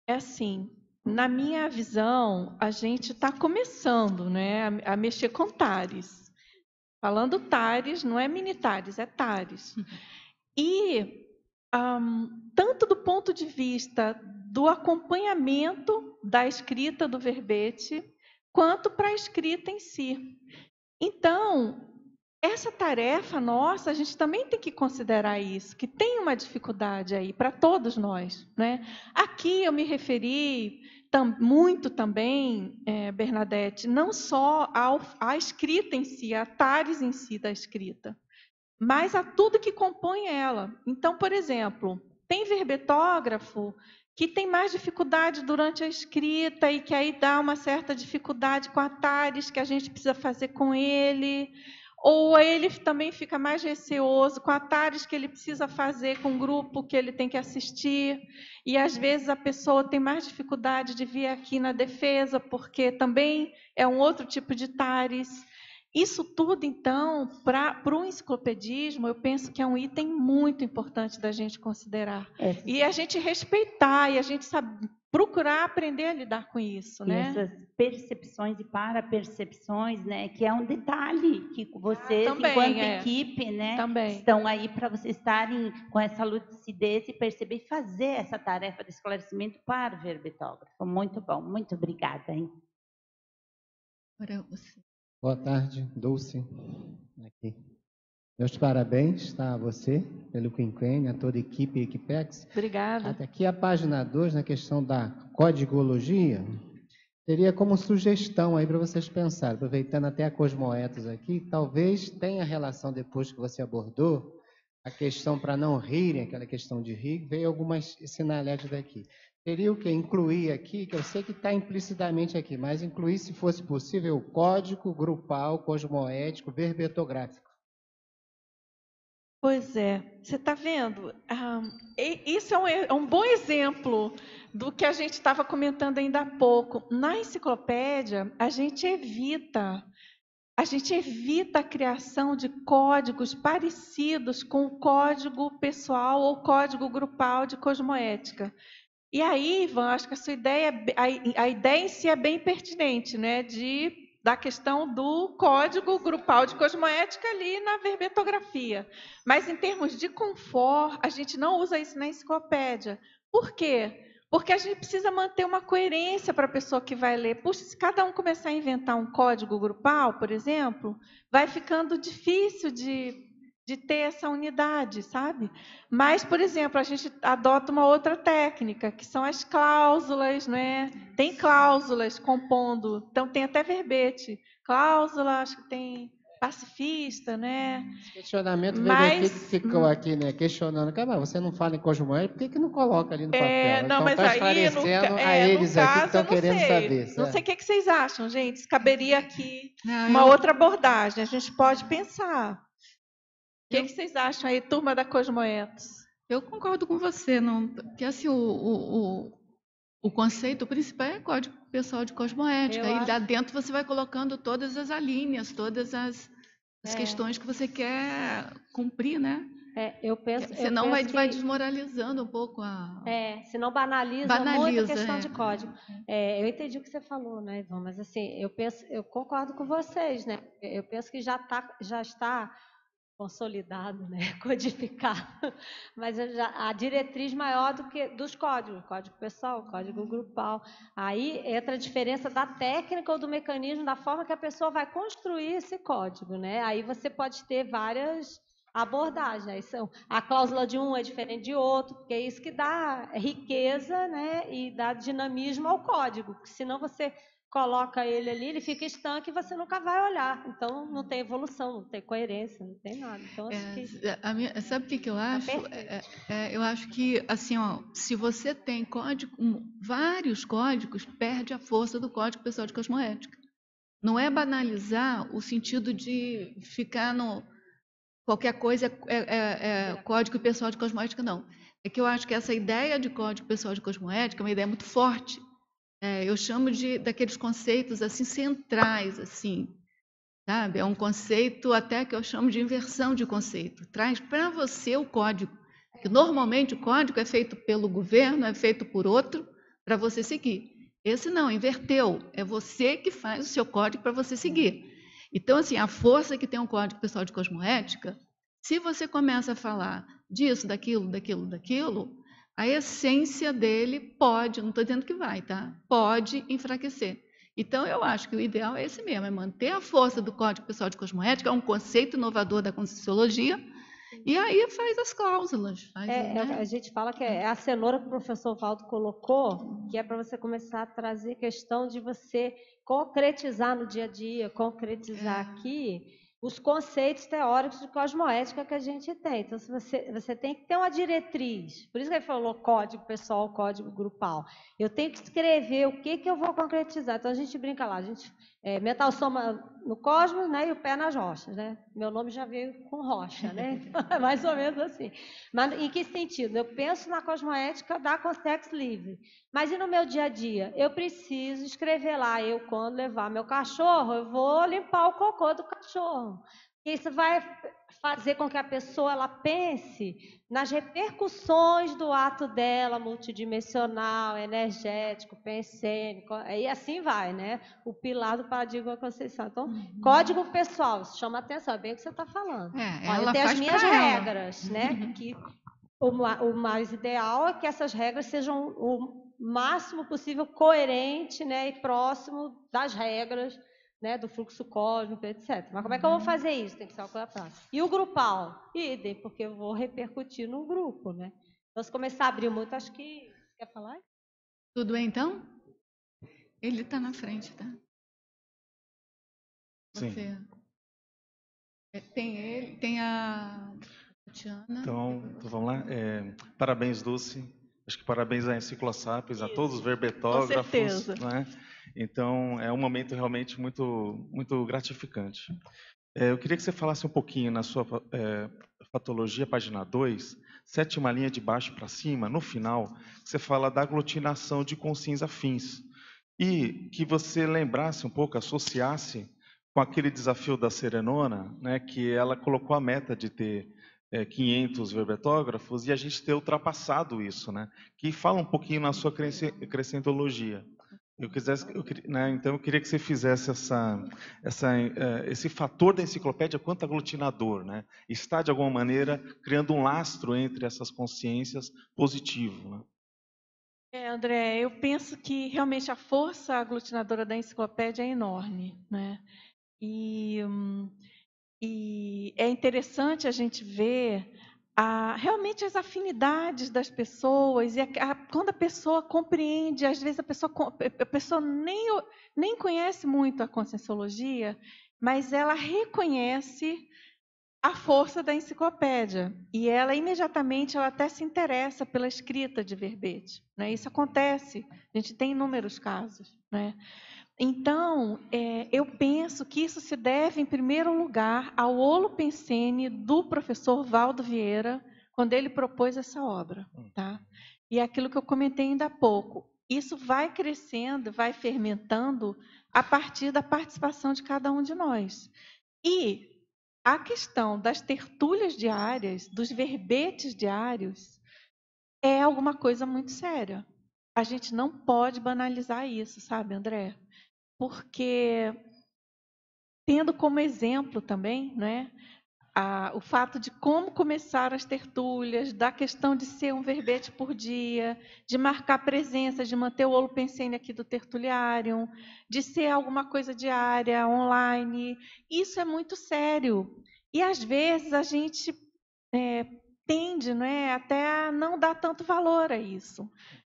Speaker 1: É assim, na minha visão, a gente está começando, né, a mexer com TARES. Falando TARES, não é mini TARES, é TARES. E tanto do ponto de vista do acompanhamento da escrita do verbete, quanto para a escrita em si. Então, essa tarefa nossa, a gente também tem que considerar isso, que tem uma dificuldade aí para todos nós, né? Aqui eu me referi muito também, Bernadette, não só à escrita em si, a TARES em si da escrita, mas a tudo que compõe ela. Então, por exemplo, tem verbetógrafo que tem mais dificuldade durante a escrita e que aí dá uma certa dificuldade com a TARES que a gente precisa fazer com ele, ou ele também fica mais receoso com a TARES que ele precisa fazer com o grupo que ele tem que assistir, e às vezes a pessoa tem mais dificuldade de vir aqui na defesa, porque também é um outro tipo de TARES. Isso tudo, então, para o enciclopedismo, eu penso que é um item muito importante da gente considerar. E a gente respeitar, e a gente procurar aprender a lidar com isso, né?
Speaker 4: Essas percepções e para-percepções, né? Que é um detalhe que vocês, enquanto equipe, né?
Speaker 1: Também.
Speaker 4: Estão aí para vocês estarem com essa lucidez e perceber e fazer essa tarefa de esclarecimento para o verbetógrafo. Muito bom, muito obrigada, hein?
Speaker 2: Para você.
Speaker 5: Boa tarde, Dulce. Aqui. Meus parabéns, a você, pelo quinquênio, a toda a equipe Equipex.
Speaker 1: Obrigada.
Speaker 5: Até aqui a página 2, na questão da codigologia, teria como sugestão aí para vocês pensarem, aproveitando até a Cosmoetos aqui, talvez tenha relação depois que você abordou, a questão para não rirem, aquela questão de rir, veio algumas sinaletes daqui. Teria o que? Incluir aqui, que eu sei que está implicitamente aqui, mas incluir, se fosse possível, o código grupal, cosmoético, verbetográfico.
Speaker 1: Pois é, você está vendo? Isso é um bom exemplo do que a gente estava comentando ainda há pouco. Na enciclopédia, a gente evita a criação de códigos parecidos com o código pessoal ou código grupal de cosmoética. E aí, Ivan, acho que a sua ideia, a ideia em si é bem pertinente, né? Da questão do código grupal de cosmoética ali na verbetografia. Mas, em termos de confort, a gente não usa isso na enciclopédia. Por quê? Porque a gente precisa manter uma coerência para a pessoa que vai ler. Puxa, se cada um começar a inventar um código grupal, por exemplo, vai ficando difícil de ter essa unidade, sabe? Mas, por exemplo, a gente adota uma outra técnica, que são as cláusulas, né? Tem cláusulas compondo, então tem até verbete. Cláusula, acho que tem pacifista, né?
Speaker 5: Esse questionamento veio aqui que ficou aqui, né? Questionando, cara, você não fala em cosmoética, por que não coloca ali no papel?
Speaker 1: Não,
Speaker 5: então,
Speaker 1: mas
Speaker 5: está
Speaker 1: aí,
Speaker 5: esclarecendo a eles
Speaker 1: caso,
Speaker 5: aqui que estão querendo saber.
Speaker 1: Não sei o que vocês acham, gente. Se caberia aqui
Speaker 2: Não,
Speaker 1: outra abordagem, a gente pode pensar. O que vocês acham aí, turma da Cosmoetos?
Speaker 2: Eu concordo com você, não, porque assim, o conceito principal é código pessoal de cosmoética. E lá dentro você vai colocando todas as alíneas, todas as questões que você quer cumprir, né?
Speaker 3: Eu penso.
Speaker 2: Senão vai desmoralizando um pouco a.
Speaker 3: Senão banaliza muito a questão de código. Eu entendi o que você falou, né, Ivan? Mas assim, eu concordo com vocês, né? Eu penso que já está consolidado, né? Codificado, mas a diretriz maior do que dos códigos, código pessoal, código grupal. Aí entra a diferença da técnica ou do mecanismo, da forma que a pessoa vai construir esse código, né? Aí você pode ter várias abordagens. A cláusula de um é diferente de outro, porque é isso que dá riqueza, né? E dá dinamismo ao código, porque senão você coloca ele ali, ele fica estanque e você nunca vai olhar. Então, não tem evolução, não tem coerência, não tem nada. Então, acho que...
Speaker 2: Sabe o que eu acho? Eu acho que, assim, ó, se você tem vários códigos, perde a força do Código Pessoal de Cosmoética. Não é banalizar o sentido de ficar no... Qualquer coisa Código Pessoal de Cosmoética, não. É que eu acho que essa ideia de Código Pessoal de Cosmoética é uma ideia muito forte. Eu chamo daqueles conceitos assim centrais, assim, sabe? É um conceito até que eu chamo de inversão de conceito. Traz para você o código, que normalmente o código é feito pelo governo, é feito por outro, para você seguir. Esse não, inverteu. É você que faz o seu código para você seguir. Então, assim, a força que tem um Código Pessoal de Cosmoética, se você começa a falar disso, daquilo, a essência dele pode, não estou dizendo que vai, tá? Pode enfraquecer. Então, eu acho que o ideal é esse mesmo, é manter a força do Código Pessoal de Cosmoética, é um conceito inovador da Conscienciologia, e aí faz as cláusulas.
Speaker 3: A gente fala que é a cenoura que o professor Valdo colocou, que é para você começar a trazer questão de você concretizar no dia a dia, concretizar aqui os conceitos teóricos de cosmoética que a gente tem. Então, se você tem que ter uma diretriz. Por isso que ele falou código pessoal, código grupal. Eu tenho que escrever o que eu vou concretizar. Então, a gente brinca lá, a gente mental soma no cosmos, né, e o pé nas rochas, né? Meu nome já veio com rocha, né? Mais ou menos assim. Mas em que sentido? Eu penso na cosmoética da Constex Livre. Mas e no meu dia a dia? Eu preciso escrever lá, quando levar meu cachorro, eu vou limpar o cocô do cachorro. Isso vai fazer com que a pessoa ela pense nas repercussões do ato dela, multidimensional, energético, pensênico, e assim vai, né? O pilar do paradigma Conceição. Então, código pessoal, chama atenção, é bem o que você está falando.
Speaker 2: Ela
Speaker 3: eu tenho as minhas
Speaker 2: ela.
Speaker 3: regras, né? Que o mais ideal é que essas regras sejam o máximo possível coerente, né? E próximo das regras, né, do fluxo cósmico, etc. Mas como é que eu vou fazer isso? Tem que ser uma coisa prática. E o grupal? Idem, porque eu vou repercutir no grupo, né? Então, se começar a abrir muito, acho que... Quer falar?
Speaker 2: Tudo bem, então? Ele está na frente, tá?
Speaker 6: Sim.
Speaker 2: Você... Tem ele, tem a Tiana.
Speaker 6: Então vamos lá. Parabéns, Dulce. Acho que parabéns à Encícula Sapiens, a todos os verbetógrafos.
Speaker 1: Com certeza.
Speaker 6: Né? Então, é um momento realmente muito, muito gratificante. Eu queria que você falasse um pouquinho na sua patologia, página 2, 7ª linha de baixo para cima, no final, você fala da aglutinação de consciências afins. E que você lembrasse um pouco, associasse com aquele desafio da Serenona, né, que ela colocou a meta de ter 500 verbetógrafos e a gente ter ultrapassado isso, né? Que fala um pouquinho na sua crescentologia. Então eu queria que você fizesse esse fator da enciclopédia quanto aglutinador, né? Está de alguma maneira criando um lastro entre essas consciências positivo, né?
Speaker 1: André, eu penso que realmente a força aglutinadora da enciclopédia é enorme, né? E é interessante a gente ver realmente as afinidades das pessoas, e quando a pessoa compreende, às vezes a pessoa nem conhece muito a Conscienciologia, mas ela reconhece a força da enciclopédia, e ela imediatamente ela até se interessa pela escrita de verbete, né? Isso acontece, a gente tem inúmeros casos, né? Então, eu penso que isso se deve, em primeiro lugar, ao holopensene do professor Valdo Vieira, quando ele propôs essa obra. Tá? E aquilo que eu comentei ainda há pouco, isso vai crescendo, vai fermentando a partir da participação de cada um de nós. E a questão das tertúlias diárias, dos verbetes diários, é alguma coisa muito séria. A gente não pode banalizar isso, sabe, André? Porque, tendo como exemplo também, né, o fato de como começaram as tertúlias, da questão de ser um verbete por dia, de marcar presença, de manter o Holopensene aqui do Tertuliarium, de ser alguma coisa diária, online. Isso é muito sério. E, às vezes, a gente tende, não é, até a não dar tanto valor a isso.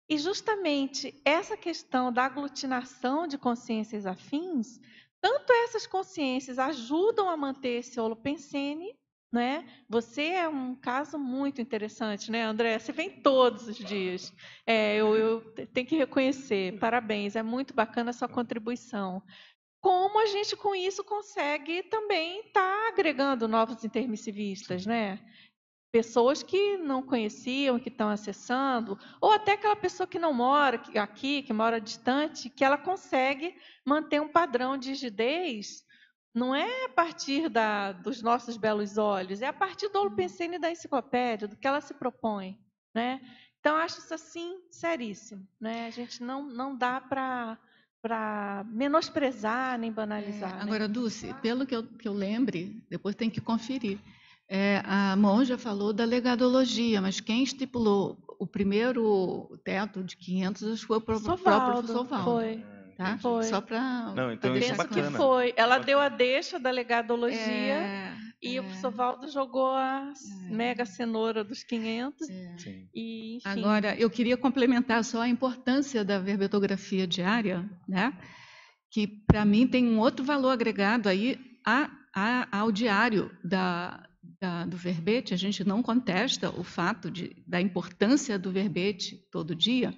Speaker 1: E, justamente, essa questão da aglutinação de consciências afins, tanto essas consciências ajudam a manter esse Holopensene, né? Você é um caso muito interessante, né, André? Você vem todos os dias. Eu tenho que reconhecer. Parabéns, é muito bacana a sua contribuição. Como a gente, com isso, consegue também estar agregando novos intermissivistas, né? Pessoas que não conheciam, que estão acessando, ou até aquela pessoa que não mora aqui, que mora distante, que ela consegue manter um padrão de rigidez, não é a partir dos nossos belos olhos, é a partir do Holopensene e da enciclopédia, do que ela se propõe, né? Então, acho isso assim seríssimo, né? A gente não dá para menosprezar nem banalizar.
Speaker 2: Agora,
Speaker 1: né?
Speaker 2: Dulce, pelo que eu lembre, depois tem que conferir. A Monja falou da legadologia, mas quem estipulou o primeiro teto de 500 acho que foi o próprio professor Valdo.
Speaker 1: Foi.
Speaker 2: Tá?
Speaker 1: Foi.
Speaker 2: Só para
Speaker 6: Não, então isso é
Speaker 1: Penso que
Speaker 6: bacana.
Speaker 1: foi. Ela deu a deixa da legadologia e o
Speaker 2: o
Speaker 1: professor Valdo jogou a mega cenoura dos 500.
Speaker 6: Sim.
Speaker 1: E, enfim.
Speaker 2: Agora, eu queria complementar só a importância da verbetografia diária, né? Que, para mim, tem um outro valor agregado aí ao diário do verbete. A gente não contesta o fato da importância do verbete todo dia,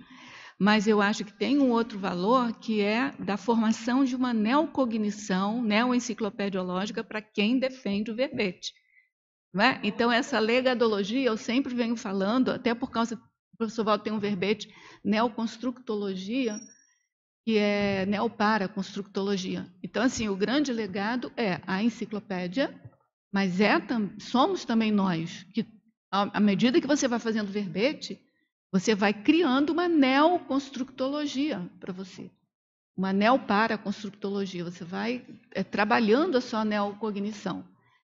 Speaker 2: mas eu acho que tem um outro valor, que é da formação de uma neocognição neoenciclopediológica para quem defende o verbete. Não é? Então, essa legadologia, eu sempre venho falando, até por causa o professor Valdo tem um verbete, neoconstructologia, que é neoparaconstructologia. Então, assim, o grande legado é a enciclopédia, mas somos também nós, que, à medida que você vai fazendo verbete, você vai criando uma neoconstructologia para você, uma neoparaconstructologia, você vai trabalhando a sua neocognição.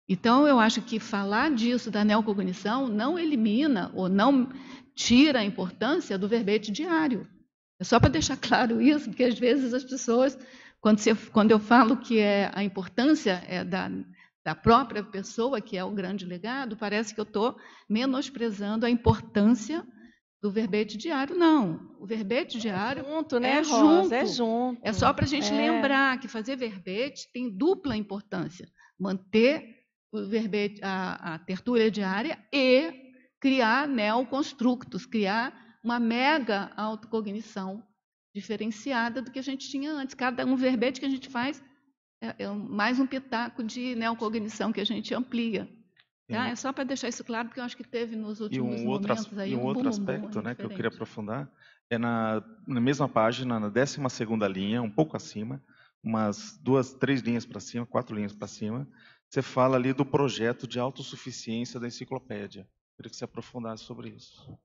Speaker 2: Então, eu acho que falar disso da neocognição não elimina ou não tira a importância do verbete diário. É só para deixar claro isso, porque às vezes as pessoas, quando eu falo que a importância é da própria pessoa, que é o grande legado, parece que eu estou menosprezando a importância do verbete diário. Não, o verbete diário
Speaker 1: junto, né, Rosa?
Speaker 2: É
Speaker 1: junto.
Speaker 2: É só para a gente lembrar que fazer verbete tem dupla importância. Manter o verbete, a tertúlia diária e criar neoconstructos, criar uma mega autocognição diferenciada do que a gente tinha antes. Cada verbete que a gente faz é mais um pitaco de neocognição que a gente amplia. Tá? É só para deixar isso claro, porque eu acho que teve nos últimos momentos aí
Speaker 6: um outro aspecto, né, que eu queria aprofundar, é na mesma página, na 12ª linha, um pouco acima, umas 2, 3 linhas para cima, 4 linhas para cima, você fala ali do projeto de autossuficiência da enciclopédia. Queria que você aprofundasse sobre isso.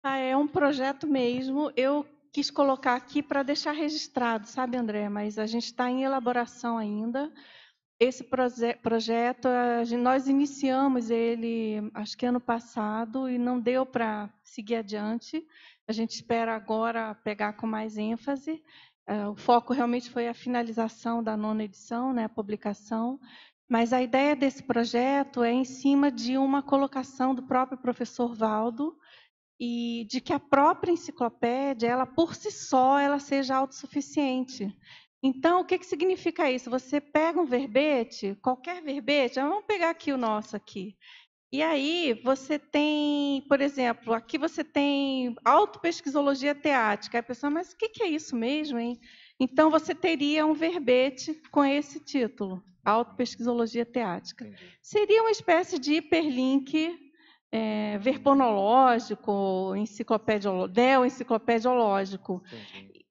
Speaker 1: É um projeto mesmo. Eu quis colocar aqui para deixar registrado, sabe, André? Mas a gente está em elaboração ainda. Esse projeto, nós iniciamos ele, acho que ano passado, e não deu para seguir adiante. A gente espera agora pegar com mais ênfase. O foco realmente foi a finalização da 9ª edição, né, a publicação. Mas a ideia desse projeto é em cima de uma colocação do próprio professor Valdo, e de que a própria enciclopédia, ela por si só, ela seja autossuficiente. Então, o que significa isso? Você pega um verbete, qualquer verbete, vamos pegar aqui o nosso aqui. E aí você tem, por exemplo, aqui você tem autopesquisologia teática. Aí a pessoa, mas o que é isso mesmo, hein? Então, você teria um verbete com esse título, autopesquisologia teática. Seria uma espécie de hiperlink verponológico, neo-enciclopediológico.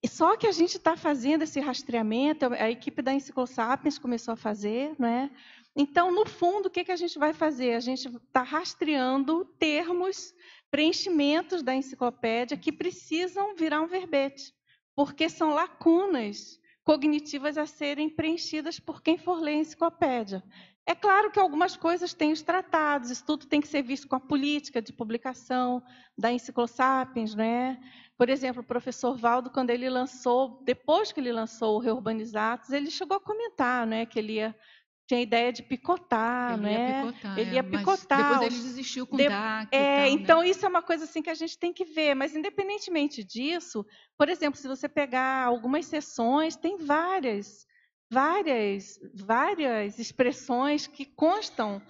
Speaker 1: Só que a gente está fazendo esse rastreamento, a equipe da Enciclosapiens começou a fazer, não é? Então, no fundo, o que a gente vai fazer? A gente está rastreando termos, preenchimentos da enciclopédia que precisam virar um verbete, porque são lacunas cognitivas a serem preenchidas por quem for ler a enciclopédia. É claro que algumas coisas têm os tratados, isso tudo tem que ser visto com a política de publicação da Enciclosapiens, né? Por exemplo, o professor Valdo, quando ele lançou, depois que ele lançou o Reurbanizados, ele chegou a comentar, né, que ele tinha a ideia de picotar,
Speaker 2: Ele
Speaker 1: né?
Speaker 2: ia picotar,
Speaker 1: Ele ia
Speaker 2: mas
Speaker 1: picotar.
Speaker 2: depois ele desistiu com o DAC e tal,
Speaker 1: então,
Speaker 2: né?
Speaker 1: isso é uma coisa assim que a gente tem que ver. Mas, independentemente disso, por exemplo, se você pegar algumas seções, tem várias expressões que constam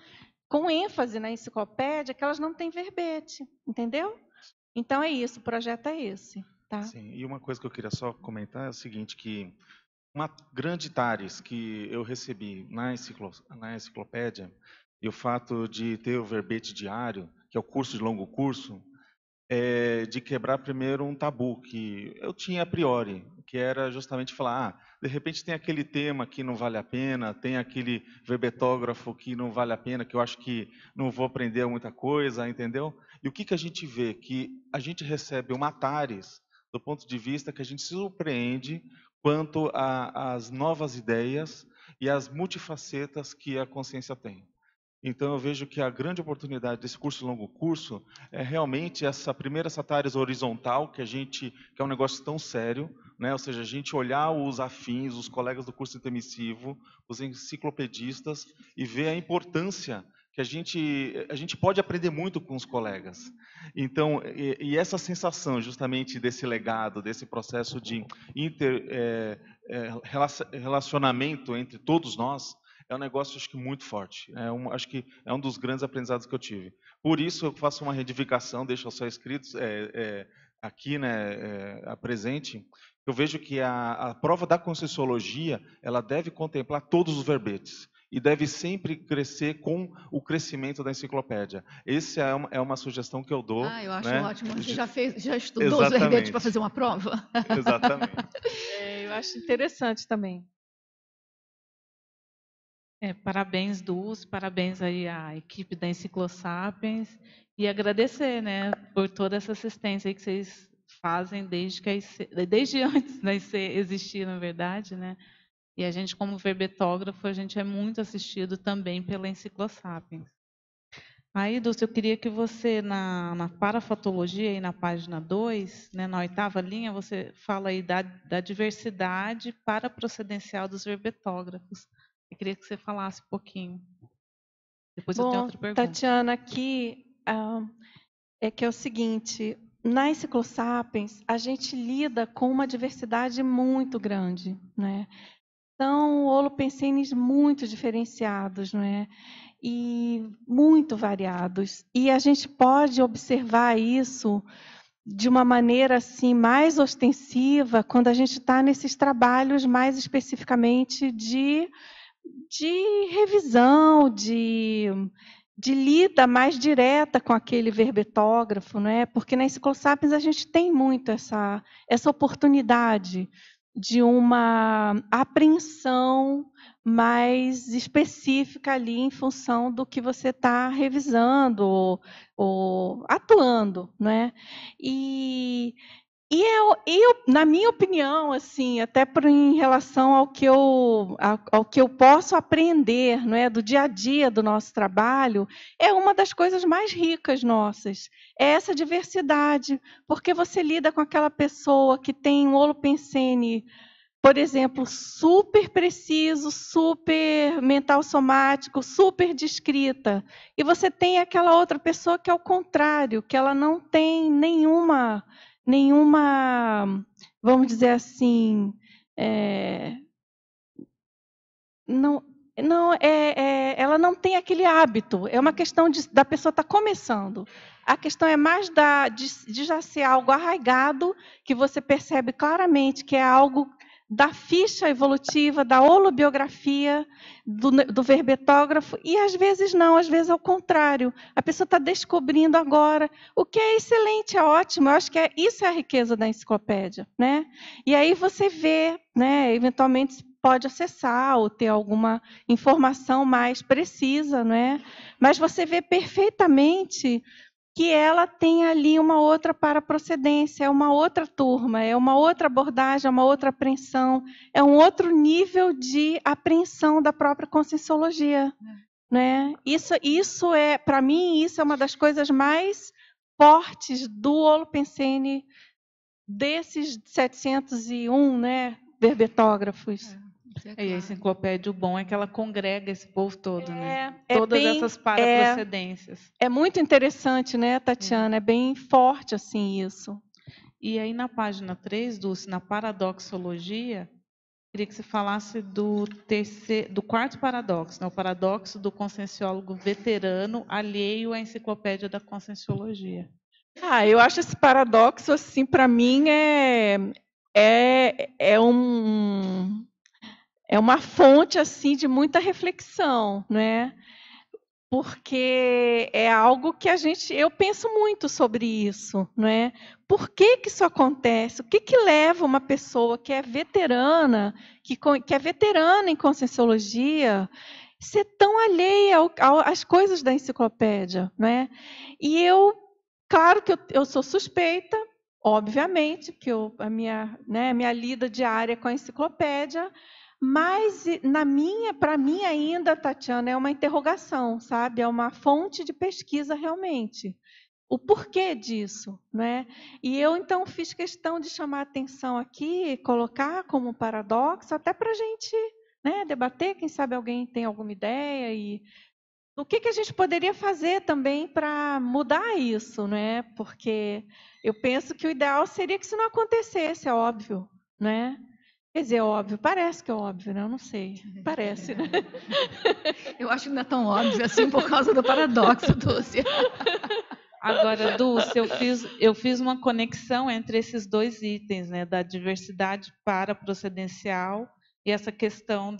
Speaker 1: com ênfase na enciclopédia que elas não têm verbete, entendeu? Então, é isso, o projeto é esse. Tá?
Speaker 6: Sim, e uma coisa que eu queria só comentar é o seguinte, que uma grande tares que eu recebi na enciclopédia, e o fato de ter o verbete diário, que é o curso de longo curso, é de quebrar primeiro um tabu que eu tinha a priori, que era justamente falar, de repente tem aquele tema que não vale a pena, tem aquele verbetógrafo que não vale a pena, que eu acho que não vou aprender muita coisa, entendeu? E o que a gente vê? Que a gente recebe uma tares do ponto de vista que a gente se surpreende quanto às novas ideias e às multifacetas que a consciência tem. Então, eu vejo que a grande oportunidade desse curso de longo curso é realmente essa primeira tares horizontal, que é um negócio tão sério, né? Ou seja, a gente olhar os afins, os colegas do curso intermissivo, os enciclopedistas, e ver a importância que a gente pode aprender muito com os colegas. Então, e essa sensação justamente desse legado, desse processo de relacionamento entre todos nós, é um negócio, acho que, muito forte. Acho que é um dos grandes aprendizados que eu tive. Por isso, eu faço uma retificação, deixo só escrito aqui, né, presente. Eu vejo que a prova da Conscienciologia, ela deve contemplar todos os verbetes e deve sempre crescer com o crescimento da enciclopédia. Essa é uma sugestão que eu dou.
Speaker 2: Eu acho,
Speaker 6: né?
Speaker 2: ótimo. Você já estudou os verbetes para fazer uma prova?
Speaker 6: Exatamente.
Speaker 1: Eu acho interessante também.
Speaker 7: Parabéns, Dulce, parabéns aí à equipe da Enciclosapiens e agradecer, né, por toda essa assistência aí que vocês fazem desde antes da IC existir, na verdade, né? E a gente, como verbetógrafo, a gente é muito assistido também pela Enciclosapiens. Aí, Dulce, eu queria que você, na parafatologia, aí na página 2, né, na 8ª linha, você fala aí da diversidade paraprocedencial dos verbetógrafos. Eu queria que você falasse um pouquinho. Depois eu tenho outra pergunta.
Speaker 1: Tatiana, aqui é que é o seguinte, na Enciclosapiens, a gente lida com uma diversidade muito grande, né? São holopensenes muito diferenciados, não é? E muito variados. E a gente pode observar isso de uma maneira assim mais ostensiva quando a gente está nesses trabalhos mais especificamente de revisão, de lida mais direta com aquele verbetógrafo, não é? Porque na Enciclosapiens a gente tem muito essa oportunidade de uma apreensão mais específica ali em função do que você está revisando ou atuando, não é? E na minha opinião, assim, até em relação ao que eu posso aprender, não é, do dia a dia do nosso trabalho, é uma das coisas mais ricas nossas. É essa diversidade, porque você lida com aquela pessoa que tem um holopensene, por exemplo, super preciso, super mental somático, super descrita, e você tem aquela outra pessoa que é o contrário, que ela não tem nenhuma, vamos dizer assim, ela não tem aquele hábito. É uma questão da pessoa estar começando. A questão é mais de já ser algo arraigado, que você percebe claramente que é algo da ficha evolutiva, da holobiografia, do verbetógrafo, e às vezes não, às vezes é o contrário. A pessoa está descobrindo agora, o que é excelente, é ótimo. Eu acho que isso é a riqueza da enciclopédia, né? E aí você vê, né, eventualmente pode acessar ou ter alguma informação mais precisa, não é? Mas você vê perfeitamente que ela tem ali uma outra paraprocedência, é uma outra turma, é uma outra abordagem, é uma outra apreensão, é um outro nível de apreensão da própria conscienciologia, né? Isso é, para mim, isso é uma das coisas mais fortes do Holopensene, desses 701, né, verbetógrafos.
Speaker 7: E a enciclopédia, o bom é que ela congrega esse povo todo, né?
Speaker 1: É
Speaker 7: Todas
Speaker 1: bem,
Speaker 7: essas paraprocedências.
Speaker 1: É muito interessante, né, Tatiana? É bem forte, assim, isso.
Speaker 7: E aí, na página 3, Dulce, na paradoxologia, queria que você falasse do quarto paradoxo, né? O paradoxo do conscienciólogo veterano alheio à enciclopédia da conscienciologia.
Speaker 1: Eu acho esse paradoxo, assim, para mim, é uma fonte, assim, de muita reflexão, né? Porque é algo que eu penso muito sobre isso, não é? Por que isso acontece? O que leva uma pessoa que é veterana, que é veterana em conscienciologia, ser tão alheia às coisas da enciclopédia, não é? E claro que eu sou suspeita, obviamente, que a minha lida diária com a enciclopédia. Mas para mim ainda, Tatiana, é uma interrogação, sabe? É uma fonte de pesquisa realmente. O porquê disso, né? E eu então fiz questão de chamar a atenção aqui, colocar como um paradoxo, até para a gente, né, debater. Quem sabe alguém tem alguma ideia e o que a gente poderia fazer também para mudar isso, né? Porque eu penso que o ideal seria que isso não acontecesse, é óbvio, né? Quer dizer, óbvio, parece que é óbvio, né? Eu não sei, parece, né?
Speaker 2: Eu acho que não é tão óbvio assim por causa do paradoxo, Dulce.
Speaker 7: Agora, Dulce, eu fiz uma conexão entre esses dois itens, né? Da diversidade paraprocedencial e essa questão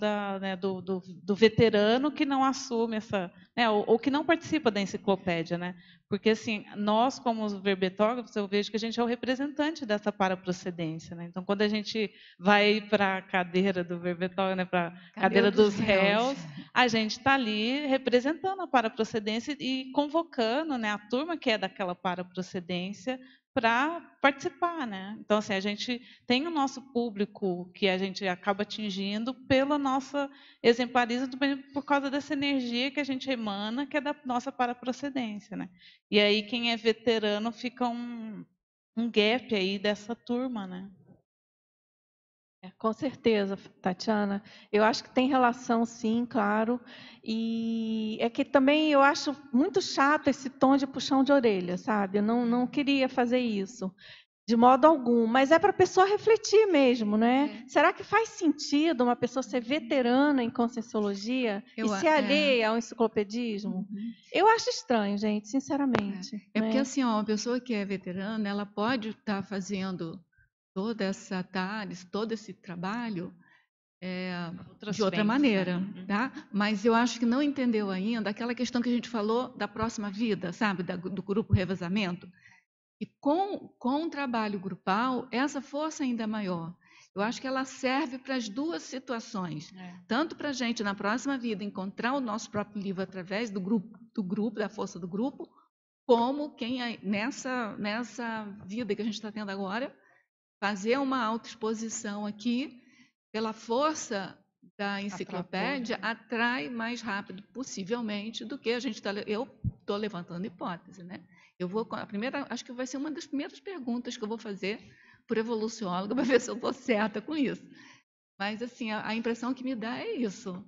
Speaker 7: do veterano que não assume essa, né, ou que não participa da enciclopédia, né? Porque assim, nós como os verbetógrafos, eu vejo que a gente é o representante dessa paraprocedência, né? Então, quando a gente vai para a cadeira do verbetógrafo, né, para a cadeira dos réus, a gente está ali representando a paraprocedência e convocando, né, a turma que é daquela paraprocedência para participar, né? Então, assim, a gente tem o nosso público que a gente acaba atingindo pela nossa exemplarismo, por causa dessa energia que a gente emana, que é da nossa paraprocedência, né? E aí, quem é veterano fica um gap aí dessa turma, né?
Speaker 1: Com certeza, Tatiana. Eu acho que tem relação, sim, claro. E é que também eu acho muito chato esse tom de puxão de orelha, sabe? Eu não queria fazer isso, de modo algum. Mas é para a pessoa refletir mesmo, né? Será que faz sentido uma pessoa ser veterana em conscienciologia e ser alheia ao enciclopedismo? Eu acho estranho, gente, sinceramente.
Speaker 2: Porque assim, uma pessoa que é veterana, ela pode estar fazendo toda essa análise, todo esse trabalho de outra maneira, né? Tá? Mas eu acho que não entendeu ainda aquela questão que a gente falou da próxima vida, sabe, do grupo revezamento. E com o trabalho grupal, essa força ainda é maior. Eu acho que ela serve para as duas situações, tanto para a gente na próxima vida encontrar o nosso próprio livro através do grupo, da força do grupo, como quem nessa vida que a gente está tendo agora fazer uma autoexposição aqui, pela força da enciclopédia, atrai mais rápido, possivelmente, do que a gente está... Eu estou levantando hipótese, né? Acho que vai ser uma das primeiras perguntas que eu vou fazer para o evoluciólogo, para ver se eu estou certa com isso. Mas, assim, a impressão que me dá é isso.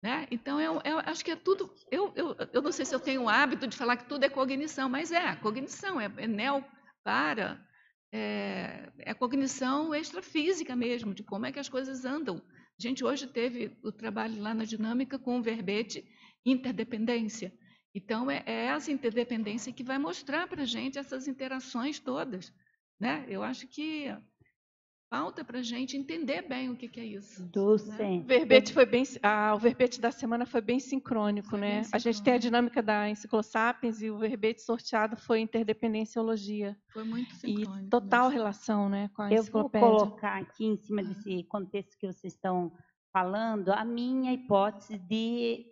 Speaker 2: Né? Então, eu acho que é tudo... Eu não sei se eu tenho o hábito de falar que tudo é cognição, mas cognição, é neo-para... É cognição extrafísica mesmo, de como é que as coisas andam. A gente hoje teve o trabalho lá na dinâmica com o verbete interdependência. Então, é essa interdependência que vai mostrar para a gente essas interações todas. Né? Eu acho que falta para a gente entender bem o que é isso.
Speaker 4: Dulce.
Speaker 1: Né? O verbete da semana foi bem sincrônico, né? A gente tem a dinâmica da Enciclosapiens e o verbete sorteado foi interdependênciologia.
Speaker 2: Foi muito sincrônico.
Speaker 1: E total relação, né, com a enciclopédia.
Speaker 4: Eu vou colocar aqui em cima desse contexto que vocês estão falando a minha hipótese de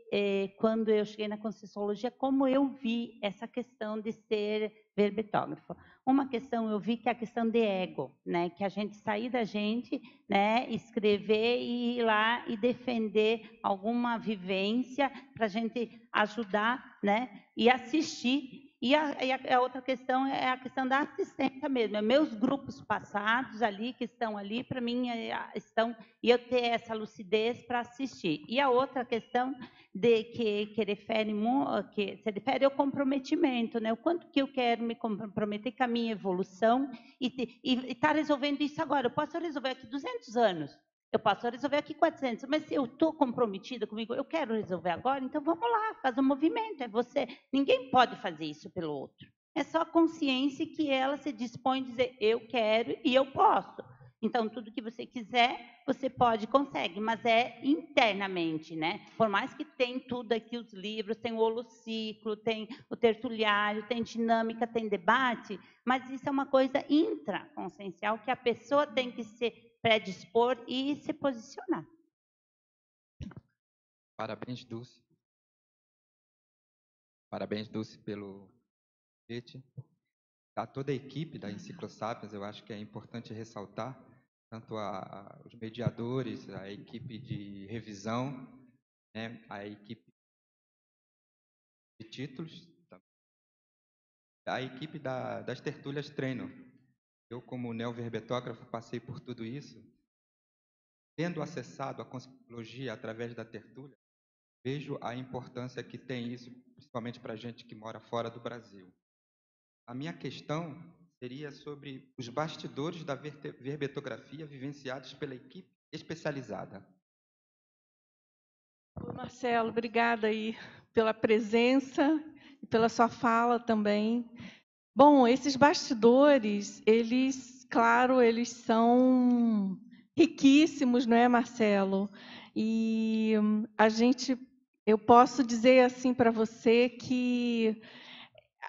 Speaker 4: quando eu cheguei na Conscienciologia, como eu vi essa questão de ser verbetógrafo. Uma questão eu vi que é a questão de ego, né? Que a gente sair da gente, né? Escrever e ir lá e defender alguma vivência para a gente ajudar, né? E assistir. E a outra questão é a questão da assistência mesmo. Meus grupos passados ali, que estão ali, para mim, estão... E eu ter essa lucidez para assistir. E a outra questão que se refere ao comprometimento, né? O quanto que eu quero me comprometer com a minha evolução e estar resolvendo isso agora. Eu posso resolver aqui 200 anos. Eu posso resolver aqui 400, mas se eu estou comprometida comigo, eu quero resolver agora, então vamos lá, faz um movimento, é você. Ninguém pode fazer isso pelo outro. É só a consciência que ela se dispõe a dizer, eu quero e eu posso. Então, tudo que você quiser, você pode, consegue, mas é internamente, né? Por mais que tem tudo aqui, os livros, tem o holociclo, tem o tertuliário, tem dinâmica, tem debate, mas isso é uma coisa intraconsciencial que a pessoa tem que se predispor e se posicionar.
Speaker 8: Parabéns, Dulce. Parabéns, Dulce, pelo convite. A toda a equipe da Enciclosapiens, eu acho que é importante ressaltar, tanto os mediadores, a equipe de revisão, né, a equipe de títulos, a equipe das tertúlias treino. Eu, como neoverbetógrafo, passei por tudo isso. Tendo acessado a Conscienciologia através da tertúlia, vejo a importância que tem isso, principalmente para a gente que mora fora do Brasil. A minha questão seria sobre os bastidores da verbetografia vivenciados pela equipe especializada.
Speaker 1: Oi, Marcelo, obrigada aí pela presença e pela sua fala também. Bom, esses bastidores, claro, eles são riquíssimos, não é, Marcelo? E eu posso dizer assim para você que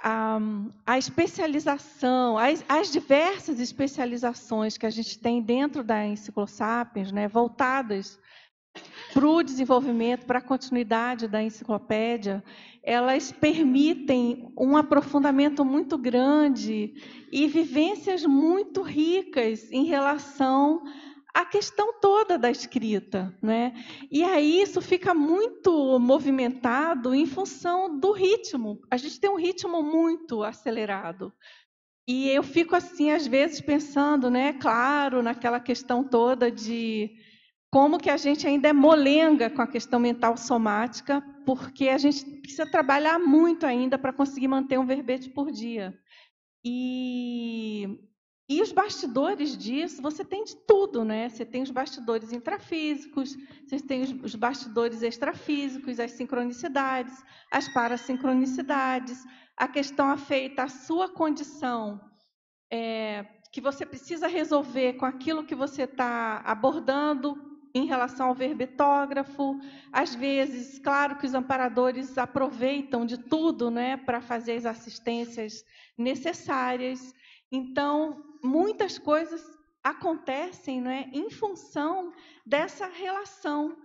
Speaker 1: a especialização, as diversas especializações que a gente tem dentro da Enciclosapiens, né, voltadas para o desenvolvimento, para a continuidade da enciclopédia, elas permitem um aprofundamento muito grande e vivências muito ricas em relação à questão toda da escrita, né? E aí isso fica muito movimentado em função do ritmo. A gente tem um ritmo muito acelerado. E eu fico assim, às vezes, pensando, né, claro, naquela questão toda de como que a gente ainda é molenga com a questão mental somática, porque a gente precisa trabalhar muito ainda para conseguir manter um verbete por dia. E os bastidores disso, você tem de tudo, né? Você tem os bastidores intrafísicos, você tem os bastidores extrafísicos, as sincronicidades, as parassincronicidades, a questão afeita à sua condição, que você precisa resolver com aquilo que você está abordando em relação ao verbetógrafo. Às vezes, claro que os amparadores aproveitam de tudo, né, para fazer as assistências necessárias. Então, muitas coisas acontecem, né, em função dessa relação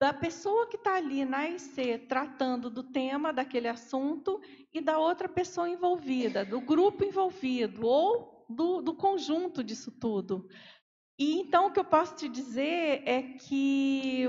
Speaker 1: da pessoa que está ali na IC tratando do tema daquele assunto e da outra pessoa envolvida, do grupo envolvido ou do conjunto disso tudo. E então o que eu posso te dizer é que,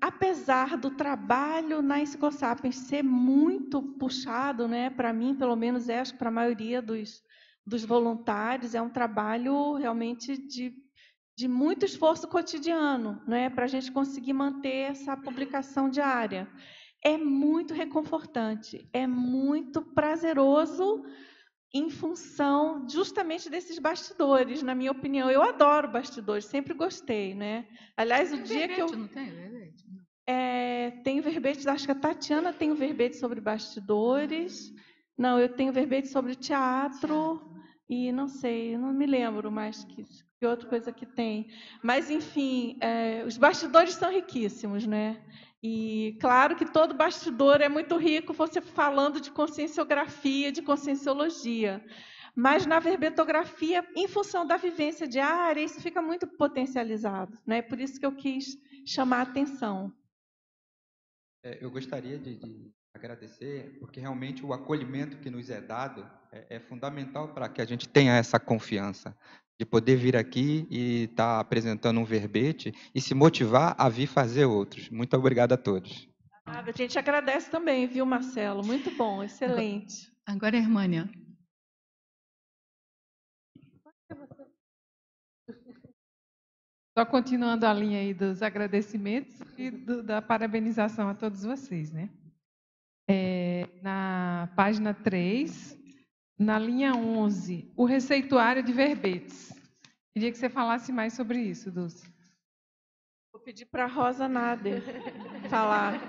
Speaker 1: apesar do trabalho na Enciclosapiens ser muito puxado, né, para mim, pelo menos acho que para a maioria dos voluntários, é um trabalho realmente de muito esforço cotidiano, né, para a gente conseguir manter essa publicação diária. É muito reconfortante, é muito prazeroso em função justamente desses bastidores, na minha opinião. Eu adoro bastidores, sempre gostei, né? Aliás, o dia que eu...
Speaker 2: Não tem verbete?
Speaker 1: Tenho verbete, acho que a Tatiana tem um verbete sobre bastidores. Não, eu tenho verbete sobre teatro. E não sei, não me lembro mais que outra coisa que tem. Mas, enfim, os bastidores são riquíssimos, né? E claro que todo bastidor é muito rico, você falando de conscienciografia, de conscienciologia. Mas na verbetografia, em função da vivência diária, isso fica muito potencializado, né? Por isso que eu quis chamar a atenção.
Speaker 8: Eu gostaria de agradecer, porque realmente o acolhimento que nos é dado é fundamental para que a gente tenha essa confiança de poder vir aqui e estar apresentando um verbete e se motivar a vir fazer outros. Muito obrigado a todos.
Speaker 1: A gente agradece também, viu, Marcelo? Muito bom, excelente.
Speaker 2: Agora, Hermânia.
Speaker 9: Só continuando a linha aí dos agradecimentos e da parabenização a todos vocês, né? Na página 3, na linha 11, o receituário de verbetes. Queria que você falasse mais sobre isso, Dulce.
Speaker 1: Vou pedir para a Rosa Nader falar.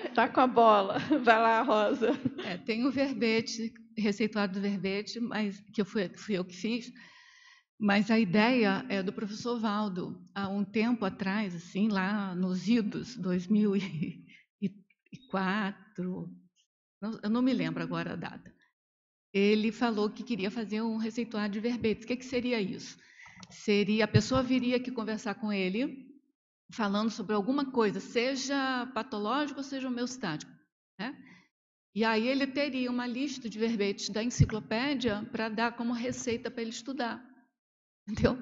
Speaker 1: Está com a bola. Vai lá, Rosa.
Speaker 2: Tem o verbete, receituário do verbete, mas que fui eu que fiz. Mas a ideia é do professor Valdo, há um tempo atrás, assim, lá nos idos, 2004, eu não me lembro agora a data, ele falou que queria fazer um receituário de verbetes. O que seria isso? A pessoa viria aqui conversar com ele, falando sobre alguma coisa, seja patológico ou seja homeostático, né? E aí ele teria uma lista de verbetes da enciclopédia para dar como receita para ele estudar. Entendeu?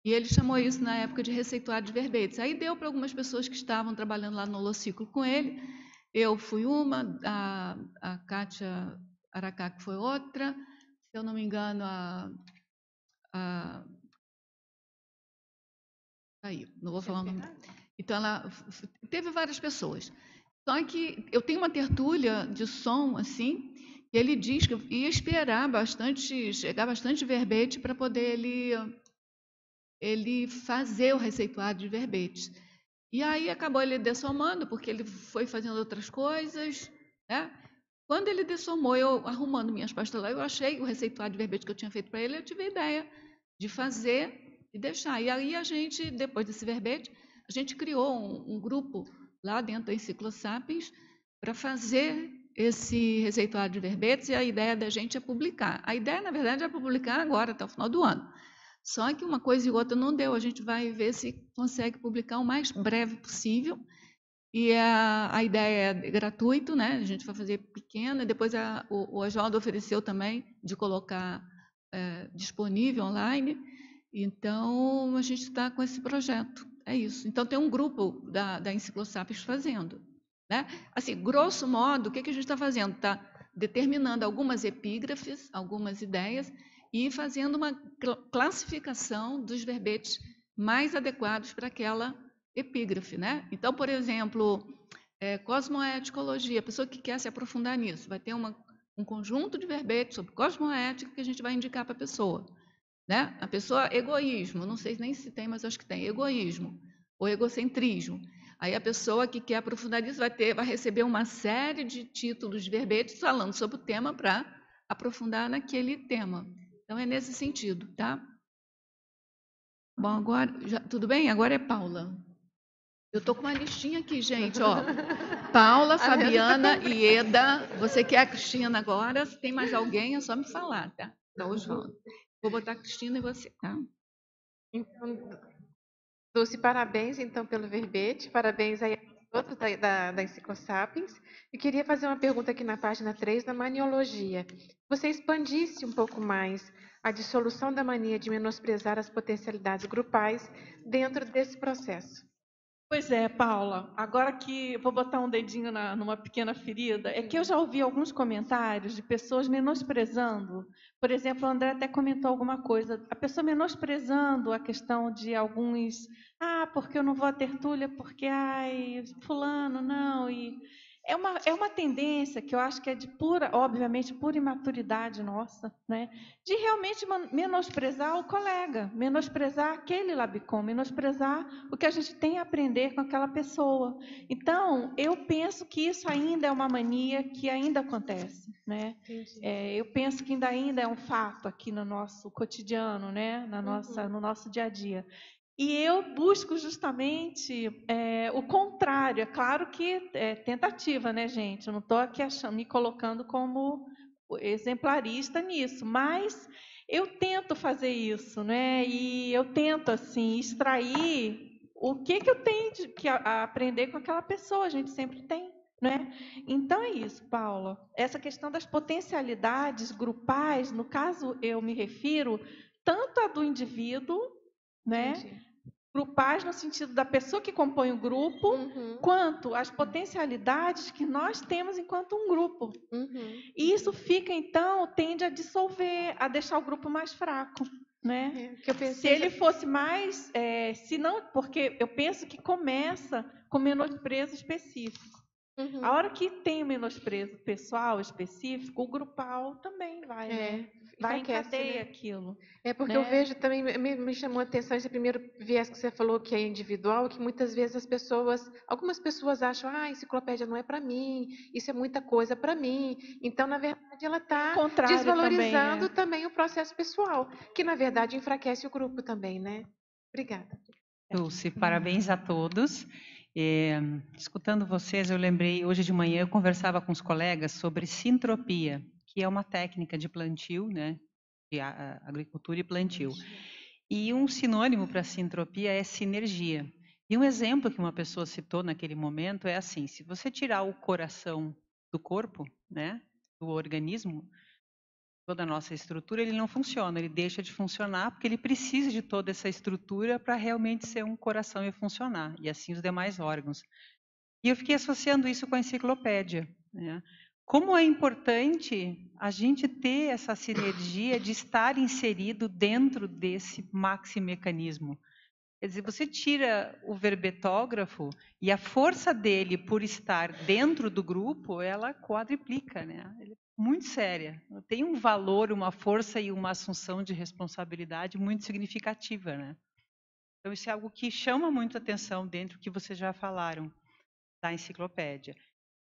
Speaker 2: E ele chamou isso na época de receituário de verbetes. Aí deu para algumas pessoas que estavam trabalhando lá no Holociclo com ele. Eu fui uma, a Kátia Aracá, que foi outra. Se eu não me engano, aí, não vou falar o nome. Então, ela teve várias pessoas. Só que eu tenho uma tertúlia de som, assim, e ele diz que ia esperar chegar bastante verbete para poder ele fazer o receituário de verbetes. E aí acabou ele dessomando, porque ele foi fazendo outras coisas, né? Quando ele dessomou, eu arrumando minhas pastas lá, eu achei o receituário de verbetes que eu tinha feito para ele, eu tive a ideia de fazer e deixar. E aí a gente, depois desse verbete, a gente criou um grupo lá dentro da Enciclosapiens para fazer esse receituário de verbetes, e a ideia da gente é publicar. A ideia, na verdade, é publicar agora, até o final do ano. Só que uma coisa e outra não deu. A gente vai ver se consegue publicar o mais breve possível. E a ideia é gratuito, né? A gente vai fazer pequena. Depois o Oswaldo ofereceu também de colocar disponível online. Então, a gente está com esse projeto. É isso. Então, tem um grupo da Enciclosapiens fazendo, né? Assim, grosso modo, o que a gente está fazendo? Está determinando algumas epígrafes, algumas ideias, e fazendo uma classificação dos verbetes mais adequados para aquela epígrafe, né? Então, por exemplo, cosmoeticologia, a pessoa que quer se aprofundar nisso, vai ter um conjunto de verbetes sobre cosmoética que a gente vai indicar para a pessoa, né? A pessoa, egoísmo, não sei nem se tem, mas acho que tem, egoísmo ou egocentrismo. Aí a pessoa que quer aprofundar nisso vai receber uma série de títulos de verbetes falando sobre o tema para aprofundar naquele tema. Então, é nesse sentido, tá? Bom, agora, tudo bem? Agora é Paula. Eu estou com uma listinha aqui, gente, ó. Paula, Fabiana e Eda. Você quer a Cristina agora? Se tem mais alguém, é só me falar, tá? Então, Oswaldo. Vou botar a Cristina e você, tá?
Speaker 10: Então, Dulce, parabéns, então, pelo verbete. Parabéns aí a todos da Enciclosapiens. E queria fazer uma pergunta aqui na página 3, da maniologia. Você expandisse um pouco mais a dissolução da mania de menosprezar as potencialidades grupais dentro desse processo.
Speaker 1: Pois é, Paula. Agora que vou botar um dedinho numa pequena ferida, é que eu já ouvi alguns comentários de pessoas menosprezando. Por exemplo, o André até comentou alguma coisa. A pessoa menosprezando a questão de alguns... porque eu não vou à tertúlia, porque, fulano, não... É uma tendência que eu acho que é de obviamente, pura imaturidade nossa, né? De realmente menosprezar o colega, menosprezar aquele labicom, menosprezar o que a gente tem a aprender com aquela pessoa. Então, eu penso que isso ainda é uma mania que ainda acontece, né? Eu penso que ainda é um fato aqui no nosso cotidiano, né? No nosso dia a dia. E eu busco justamente o contrário. É claro que é tentativa, né, gente? Eu não estou aqui me colocando como exemplarista nisso, mas eu tento fazer isso, né? E eu tento, assim, extrair o que eu tenho a aprender com aquela pessoa, a gente sempre tem, né? Então é isso, Paula. Essa questão das potencialidades grupais, no caso eu me refiro tanto a do indivíduo, né?
Speaker 10: Entendi.
Speaker 1: Grupais no sentido da pessoa que compõe o grupo, quanto as potencialidades que nós temos enquanto um grupo. E isso fica, então, tende a dissolver, a deixar o grupo mais fraco. Né? Se ele fosse mais, se não, porque eu penso que começa com menosprezo específico. A hora que tem o menosprezo pessoal específico, o grupal também vai, né? Vai em cadeia aquilo.
Speaker 10: Porque
Speaker 1: né?
Speaker 10: eu vejo também, me chamou a atenção esse primeiro viés que você falou, que é individual, que muitas vezes algumas pessoas acham, a enciclopédia não é para mim, isso é muita coisa para mim. Então, na verdade, ela está desvalorizando também o processo pessoal, que, na verdade, enfraquece o grupo também, né? Obrigada.
Speaker 11: Dulce, parabéns a todos. Escutando vocês, eu lembrei, hoje de manhã eu conversava com os colegas sobre sintropia, que é uma técnica de plantio, né, de agricultura e plantio. E um sinônimo para sintropia é sinergia. E um exemplo que uma pessoa citou naquele momento é assim, se você tirar o coração do corpo, né, do organismo, toda a nossa estrutura, ele não funciona, ele deixa de funcionar porque ele precisa de toda essa estrutura para realmente ser um coração e funcionar, e assim os demais órgãos. E eu fiquei associando isso com a enciclopédia, né? Como é importante a gente ter essa sinergia de estar inserido dentro desse maximecanismo. Quer dizer, você tira o verbetógrafo e a força dele por estar dentro do grupo, ela quadriplica, né? Ele é muito séria. Tem um valor, uma força e uma assunção de responsabilidade muito significativa, né? Então, isso é algo que chama muito atenção dentro do que vocês já falaram da enciclopédia.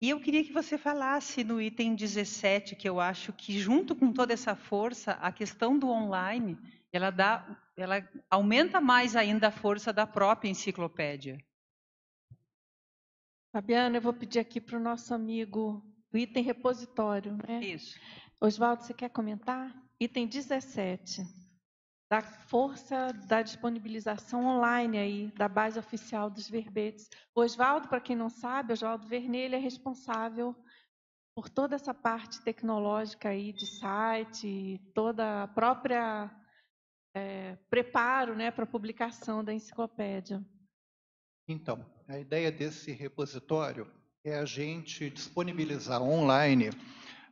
Speaker 11: E eu queria que você falasse no item 17, que eu acho que, junto com toda essa força, a questão do online, ela aumenta mais ainda a força da própria enciclopédia.
Speaker 1: Fabiana, eu vou pedir aqui para o nosso amigo o item repositório, né?
Speaker 11: Isso.
Speaker 1: Oswaldo, você quer comentar? Item 17, da força da disponibilização online aí, da base oficial dos verbetes. O Oswaldo, para quem não sabe, Oswaldo Vermelho é responsável por toda essa parte tecnológica aí de site, toda a própria preparo, né, para a publicação da enciclopédia.
Speaker 12: Então, a ideia desse repositório é a gente disponibilizar online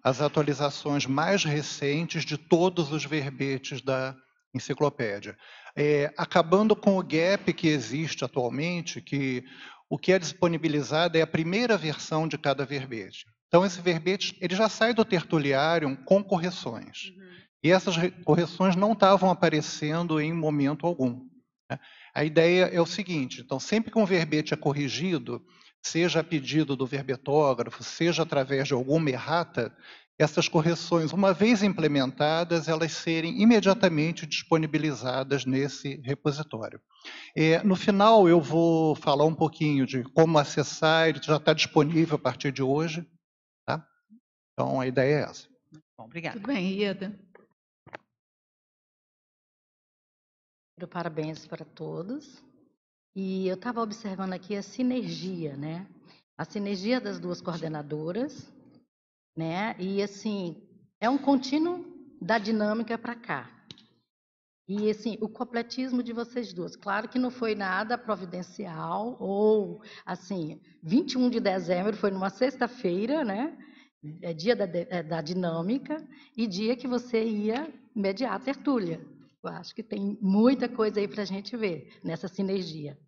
Speaker 12: as atualizações mais recentes de todos os verbetes da enciclopédia. Acabando com o gap que existe atualmente, que o que é disponibilizado é a primeira versão de cada verbete. Então, esse verbete ele já sai do tertuliário com correções. E essas correções não estavam aparecendo em momento algum. A ideia é o seguinte, então, sempre que um verbete é corrigido, seja a pedido do verbetógrafo, seja através de alguma errata, essas correções, uma vez implementadas, elas serem imediatamente disponibilizadas nesse repositório. No final, eu vou falar um pouquinho de como acessar, ele já está disponível a partir de hoje. Tá? Então, a ideia é essa.
Speaker 11: Bom, obrigada.
Speaker 2: Tudo bem, Ieda.
Speaker 13: Parabéns para todos. E eu estava observando aqui a sinergia, né? A sinergia das duas coordenadoras, né? E assim, é um contínuo da dinâmica para cá. E assim, o completismo de vocês duas. Claro que não foi nada providencial, ou assim, 21 de dezembro foi numa sexta-feira, né? É dia da dinâmica, e dia que você ia mediar a tertúlia. Eu acho que tem muita coisa aí para a gente ver nessa sinergia.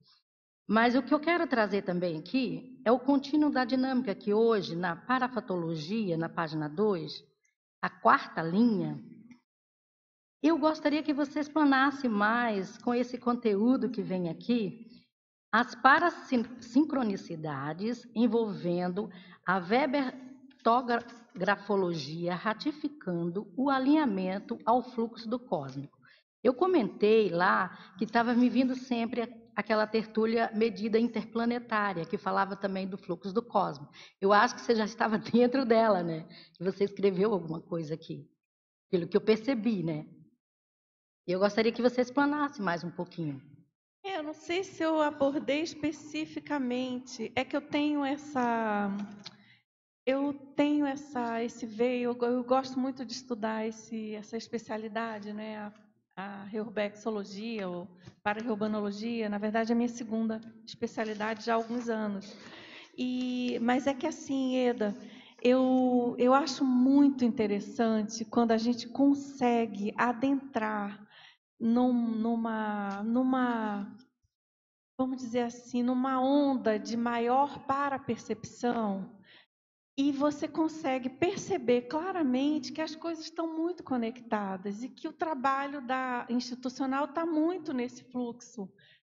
Speaker 13: Mas o que eu quero trazer também aqui é o contínuo da dinâmica, que hoje, na parafatologia, na página 2, a quarta linha, eu gostaria que você explanasse mais, com esse conteúdo que vem aqui, as parassincronicidades envolvendo a verbetrografologia ratificando o alinhamento ao fluxo do cósmico. Eu comentei lá que estava me vindo sempre aquela tertúlia medida interplanetária, que falava também do fluxo do cosmos. Eu acho que você já estava dentro dela, né? Você escreveu alguma coisa aqui, pelo que eu percebi, né? Eu gostaria que você explanasse mais um pouquinho.
Speaker 1: Eu não sei se eu abordei especificamente. É que eu tenho esse veio. Eu gosto muito de estudar essa especialidade, né? A reurbexologia ou para-reubanologia. Na verdade, é a minha segunda especialidade já há alguns anos. Mas é que assim, Eda, eu acho muito interessante quando a gente consegue adentrar vamos dizer assim, numa onda de maior para-percepção, e você consegue perceber claramente que as coisas estão muito conectadas e que o trabalho institucional está muito nesse fluxo.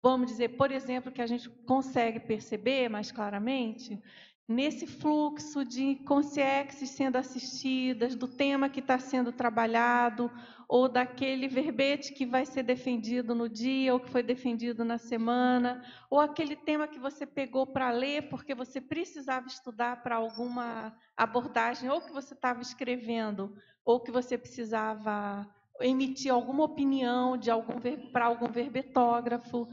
Speaker 1: Vamos dizer, por exemplo, que a gente consegue perceber mais claramente nesse fluxo de consciências sendo assistidas, do tema que está sendo trabalhado, ou daquele verbete que vai ser defendido no dia, ou que foi defendido na semana, ou aquele tema que você pegou para ler porque você precisava estudar para alguma abordagem, ou que você estava escrevendo, ou que você precisava emitir alguma opinião para algum verbetógrafo.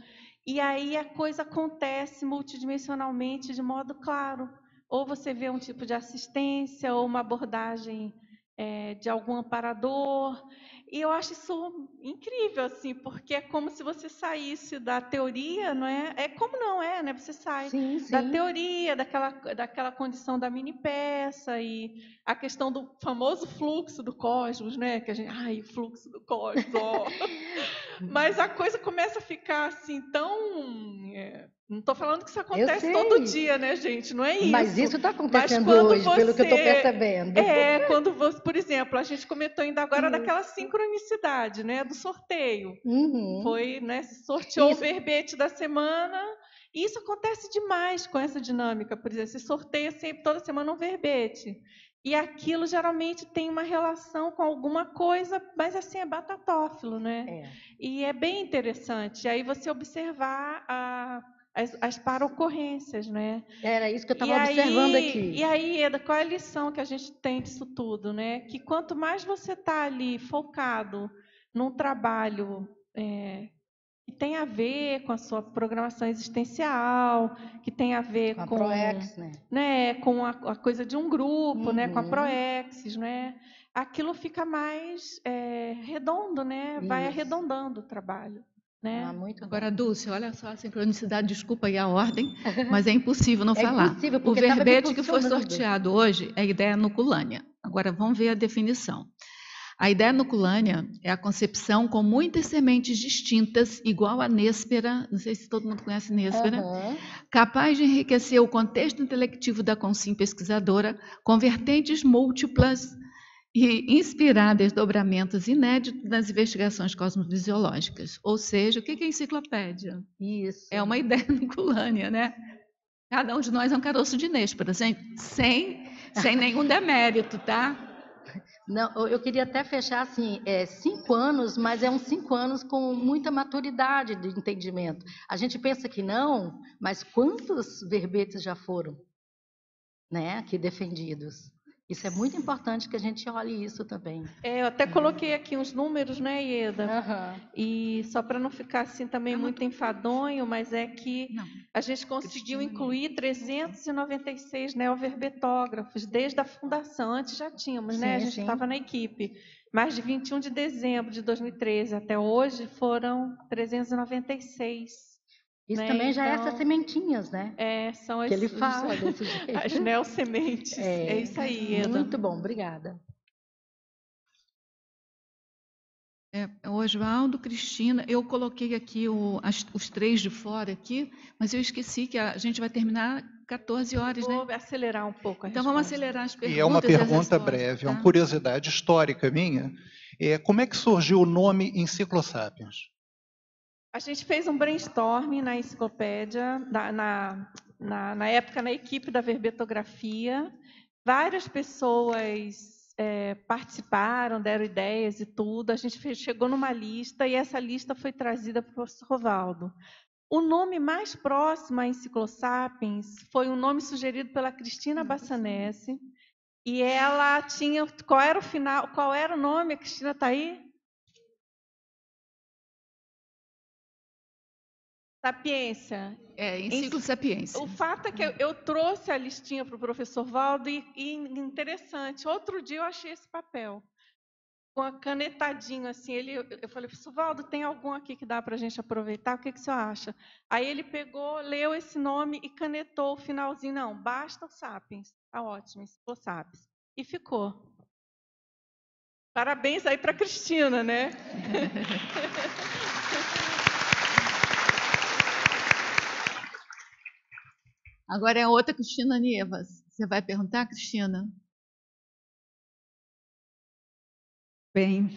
Speaker 1: E aí a coisa acontece multidimensionalmente de modo claro. Ou você vê um tipo de assistência, ou uma abordagem de algum amparador. E eu acho isso incrível, assim, porque é como se você saísse da teoria, não é? É como não é, né? Você sai da teoria, daquela condição da mini peça e a questão do famoso fluxo do cosmos, né? Que a gente, o fluxo do cosmos, ó. Mas a coisa começa a ficar assim tão... não estou falando que isso acontece todo dia, né, gente? Não é isso.
Speaker 13: Mas isso está acontecendo hoje, pelo que eu estou percebendo.
Speaker 1: Quando você, por exemplo, a gente comentou ainda agora daquela sincronicidade, né, do sorteio. Foi, né, sorteou o verbete da semana. E isso acontece demais com essa dinâmica, por exemplo, você sorteia sempre, toda semana um verbete. E aquilo geralmente tem uma relação com alguma coisa, mas assim, é batatófilo, né? E é bem interessante. E aí você observar as para-ocorrências, né?
Speaker 13: Era isso que eu estava observando aqui.
Speaker 1: E aí, Eda, qual é a lição que a gente tem disso tudo, né? Que quanto mais você está ali focado num trabalho que tem a ver com a sua programação existencial, que tem a ver com a
Speaker 13: ProEx,
Speaker 1: né, com a coisa de um grupo, né, com a ProEx, né? Aquilo fica mais redondo, né? Vai arredondando o trabalho. Né?
Speaker 2: Agora, Dulce, olha só a sincronicidade, desculpa aí a ordem, mas é impossível não falar.
Speaker 13: Impossível,
Speaker 2: o verbete que foi sorteado hoje é a ideia nuculânea. Agora, vamos ver a definição. A ideia nuculânea é a concepção com muitas sementes distintas, igual a Néspera, não sei se todo mundo conhece Néspera, capaz de enriquecer o contexto intelectivo da consim pesquisadora com vertentes múltiplas e inspirar desdobramentos inéditos nas investigações cosmovisiológicas. Ou seja, o que é enciclopédia?
Speaker 13: Isso.
Speaker 2: É uma ideia nuculânea, né? Cada um de nós é um caroço de Néspera, sem nenhum demérito, tá?
Speaker 13: Não, eu queria até fechar assim, 5 anos, mas é uns 5 anos com muita maturidade de entendimento. A gente pensa que não, mas quantos verbetes já foram, né, aqui defendidos? Isso é muito importante que a gente olhe isso também.
Speaker 1: Eu até coloquei aqui uns números, né, Ieda? E só para não ficar assim também muito enfadonho, mas é que a gente conseguiu incluir 396 neoverbetógrafos desde a fundação. Antes já tínhamos, né? A gente estava na equipe. Mas de 21 de dezembro de 2013 até hoje foram 396.
Speaker 13: Isso também já é essas sementinhas, né?
Speaker 1: São
Speaker 13: que ele fala desse jeito.
Speaker 1: As neossementes. É isso aí, Eda.
Speaker 13: Muito bom, obrigada.
Speaker 2: Oswaldo, Cristina, eu coloquei aqui os 3 de fora aqui, mas eu esqueci que a gente vai terminar 14 horas, né?
Speaker 1: Vou acelerar um pouco a
Speaker 2: Então, vamos acelerar as perguntas.
Speaker 12: E é uma pergunta breve, é uma curiosidade histórica minha. Como é que surgiu o nome Enciclosapiens?
Speaker 1: A gente fez um brainstorming na enciclopédia, na época na equipe da verbetografia. Várias pessoas participaram, deram ideias e tudo. A gente chegou numa lista e essa lista foi trazida para o professor Rovaldo. O nome mais próximo a Enciclosapiens foi um nome sugerido pela Cristina Bassanese. E ela tinha... Qual era o nome? A Cristina está aí? Sapiência.
Speaker 2: Enciclo Sapiência.
Speaker 1: O fato é que eu trouxe a listinha para o professor Valdo e interessante. Outro dia eu achei esse papel com a canetadinho assim. Eu falei, professor Valdo, tem algum aqui que dá para a gente aproveitar? O que o senhor acha? Aí ele pegou, leu esse nome e canetou o finalzinho. Não, basta o Sapiens. Está ótimo, Enciclo Sapiens. E ficou. Parabéns aí para a Cristina, né?
Speaker 2: Agora é a outra Cristina Nievas. Você vai perguntar, Cristina?
Speaker 14: Bem,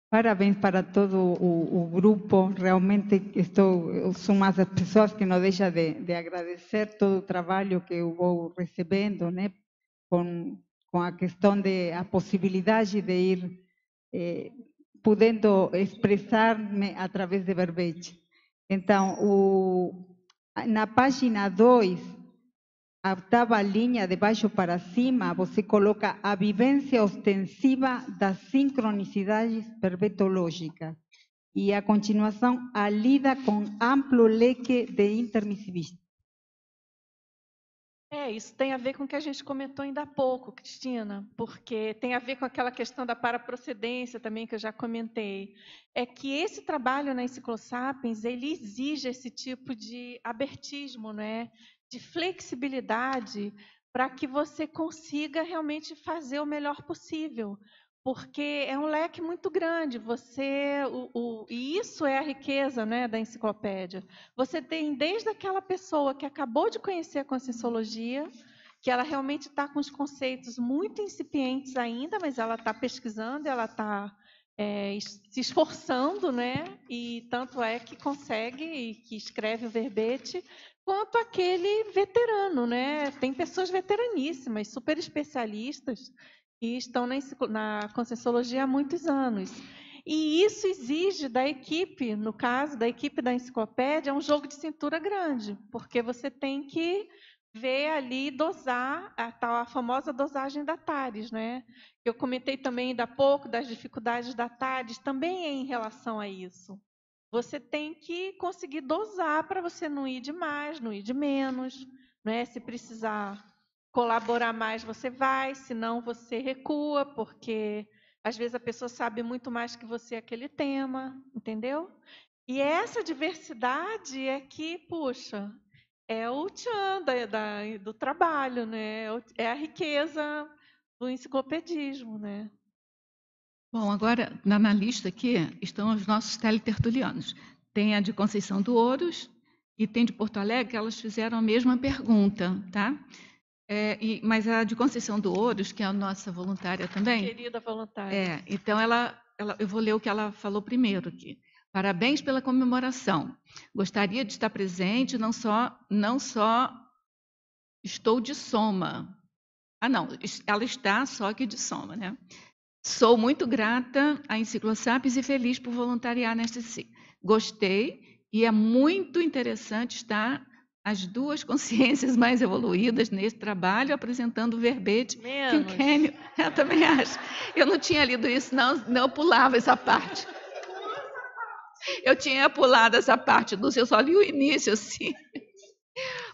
Speaker 14: parabéns para todo o grupo. Realmente eu sou uma das pessoas que não deixa de agradecer todo o trabalho que eu vou recebendo, né? Com a questão a possibilidade de ir podendo expressar-me através de verbete. Então, na página 2, a oitava linha, de baixo para cima, você coloca a vivência ostensiva das sincronicidades verbetológicas. E a continuação, a lida com amplo leque de intermissivistas.
Speaker 1: Isso tem a ver com o que a gente comentou ainda há pouco, Cristina, porque tem a ver com aquela questão da paraprocedência também, que eu já comentei. É que esse trabalho na Enciclo Sapiens, ele exige esse tipo de abertismo, né? De flexibilidade, para que você consiga realmente fazer o melhor possível. Porque é um leque muito grande, e isso é a riqueza, né, da enciclopédia. Você tem desde aquela pessoa que acabou de conhecer a Conscienciologia, que ela realmente está com os conceitos muito incipientes ainda, mas ela está pesquisando, ela está se esforçando, né, e tanto é que consegue e que escreve o verbete, quanto aquele veterano, né? Tem pessoas veteraníssimas, super especialistas, que estão na Conscienciologia há muitos anos. E isso exige da equipe, no caso da equipe da enciclopédia, um jogo de cintura grande, porque você tem que ver ali, dosar a famosa dosagem da TARES, né? Eu comentei também ainda há pouco das dificuldades da TARES, também é em relação a isso. Você tem que conseguir dosar para você não ir de mais, não ir de menos, né? Se precisar colaborar mais, você vai, senão você recua, porque às vezes a pessoa sabe muito mais que você aquele tema, entendeu? E essa diversidade é que, puxa, é o tchan do trabalho, né? É a riqueza do enciclopedismo, né?
Speaker 2: Bom, agora, na lista aqui, estão os nossos teletertulianos. Tem a de Conceição do Ouros e tem de Porto Alegre, que elas fizeram a mesma pergunta, tá? Mas a de Conceição do Ouros, que é a nossa voluntária também...
Speaker 1: Querida voluntária.
Speaker 2: Então, eu vou ler o que ela falou primeiro aqui. Parabéns pela comemoração. Gostaria de estar presente, não só estou de Soma. Não, ela está só aqui de Soma, né? Sou muito grata à Enciclo Sapiens e feliz por voluntariar nesta SIC. Gostei e é muito interessante estar as duas consciências mais evoluídas nesse trabalho, apresentando o verbete. Eu também acho. Eu não tinha lido isso, não eu pulava essa parte. Eu tinha pulado essa parte, Lúcia, eu só li o início, assim.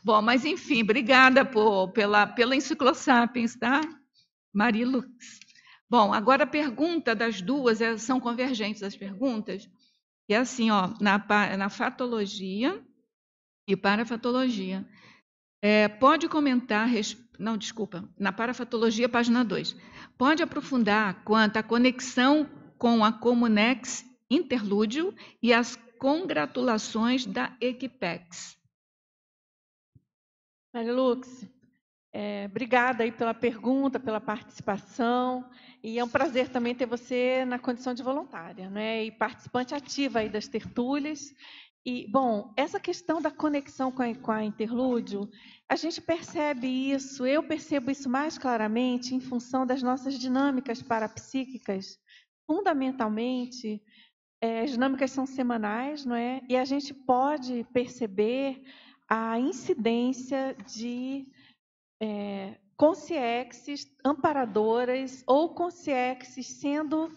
Speaker 2: Bom, mas enfim, obrigada pela Enciclo Sapiens, tá? Marilux. Bom, agora a pergunta das duas, são convergentes as perguntas, que é assim, ó, na fatologia e parafatologia. Pode comentar, na parafatologia, página 2. Pode aprofundar quanto à conexão com a Comunex Interlúdio e as congratulações da Equipex.
Speaker 1: Marilux, obrigada aí pela pergunta, pela participação, e é um prazer também ter você na condição de voluntária, né, e participante ativa aí das tertúlias. E, bom, essa questão da conexão com a Interlúdio, a gente percebe isso, eu percebo isso mais claramente em função das nossas dinâmicas parapsíquicas. Fundamentalmente, as dinâmicas são semanais, não é? E a gente pode perceber a incidência de consciexes amparadoras ou consciexes sendo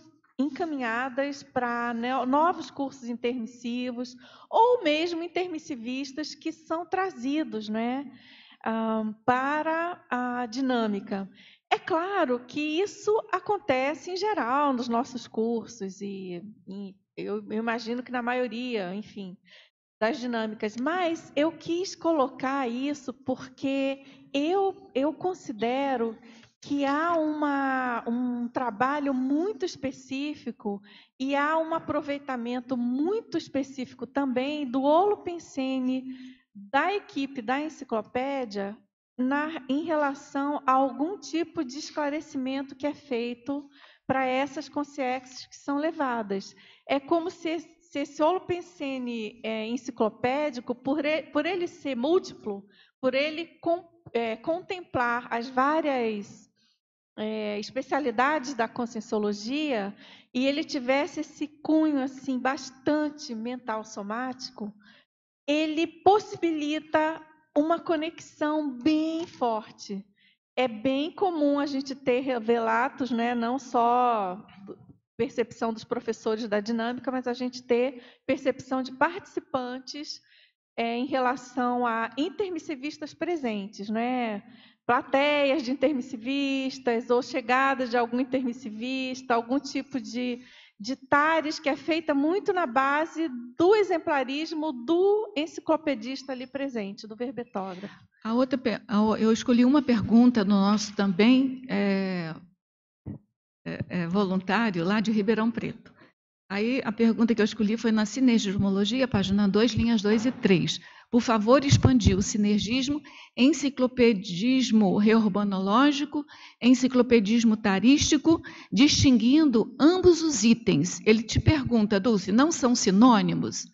Speaker 1: encaminhadas para novos cursos intermissivos, ou mesmo intermissivistas que são trazidos, né, para a dinâmica. É claro que isso acontece em geral nos nossos cursos, e eu imagino que na maioria, enfim, das dinâmicas, mas eu quis colocar isso porque eu considero que há um trabalho muito específico e há um aproveitamento muito específico também do Holopensene, da equipe da enciclopédia, em relação a algum tipo de esclarecimento que é feito para essas consciências que são levadas. É como se esse Holopensene enciclopédico, por ele ser múltiplo, por ele contemplar as várias especialidades da conscienciologia, e ele tivesse esse cunho assim bastante mental somático, ele possibilita uma conexão bem forte. É bem comum a gente ter relatos, né, não só percepção dos professores da dinâmica, mas a gente ter percepção de participantes em relação a intermissivistas presentes, né? Plateias de intermissivistas ou chegadas de algum intermissivista, algum tipo de tares que é feita muito na base do exemplarismo do enciclopedista ali presente, do verbetógrafo.
Speaker 2: Eu escolhi uma pergunta no nosso também voluntário lá de Ribeirão Preto. Aí a pergunta que eu escolhi foi na Sinergismologia, página 2, linhas 2 e 3. Por favor, expandir o sinergismo, enciclopedismo reurbanológico, enciclopedismo tarístico, distinguindo ambos os itens. Ele te pergunta, Dulce, não são sinônimos?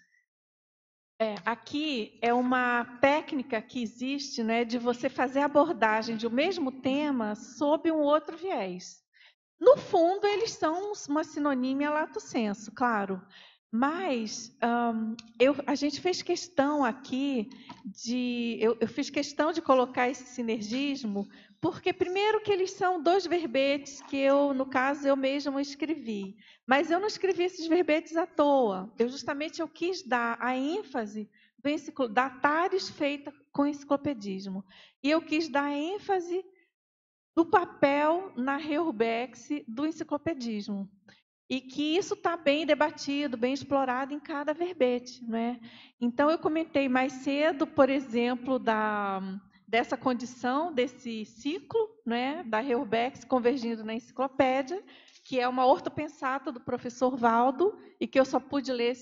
Speaker 1: Aqui é uma técnica que existe, né, de você fazer abordagem de um mesmo tema sob um outro viés. No fundo, eles são uma sinonímia lato sensu, claro. Mas a gente fez questão aqui eu fiz questão de colocar esse sinergismo, porque primeiro que eles são dois verbetes que no caso, eu mesma escrevi. Mas eu não escrevi esses verbetes à toa. Eu quis dar a ênfase da tares feita com enciclopedismo. E eu quis dar a ênfase do papel na Reurbex do enciclopedismo. E que isso está bem debatido, bem explorado em cada verbete, né? Então, eu comentei mais cedo, por exemplo, dessa condição, desse ciclo, né, da Reurbex convergindo na enciclopédia, que é uma ortopensata do professor Valdo, e que eu só pude ler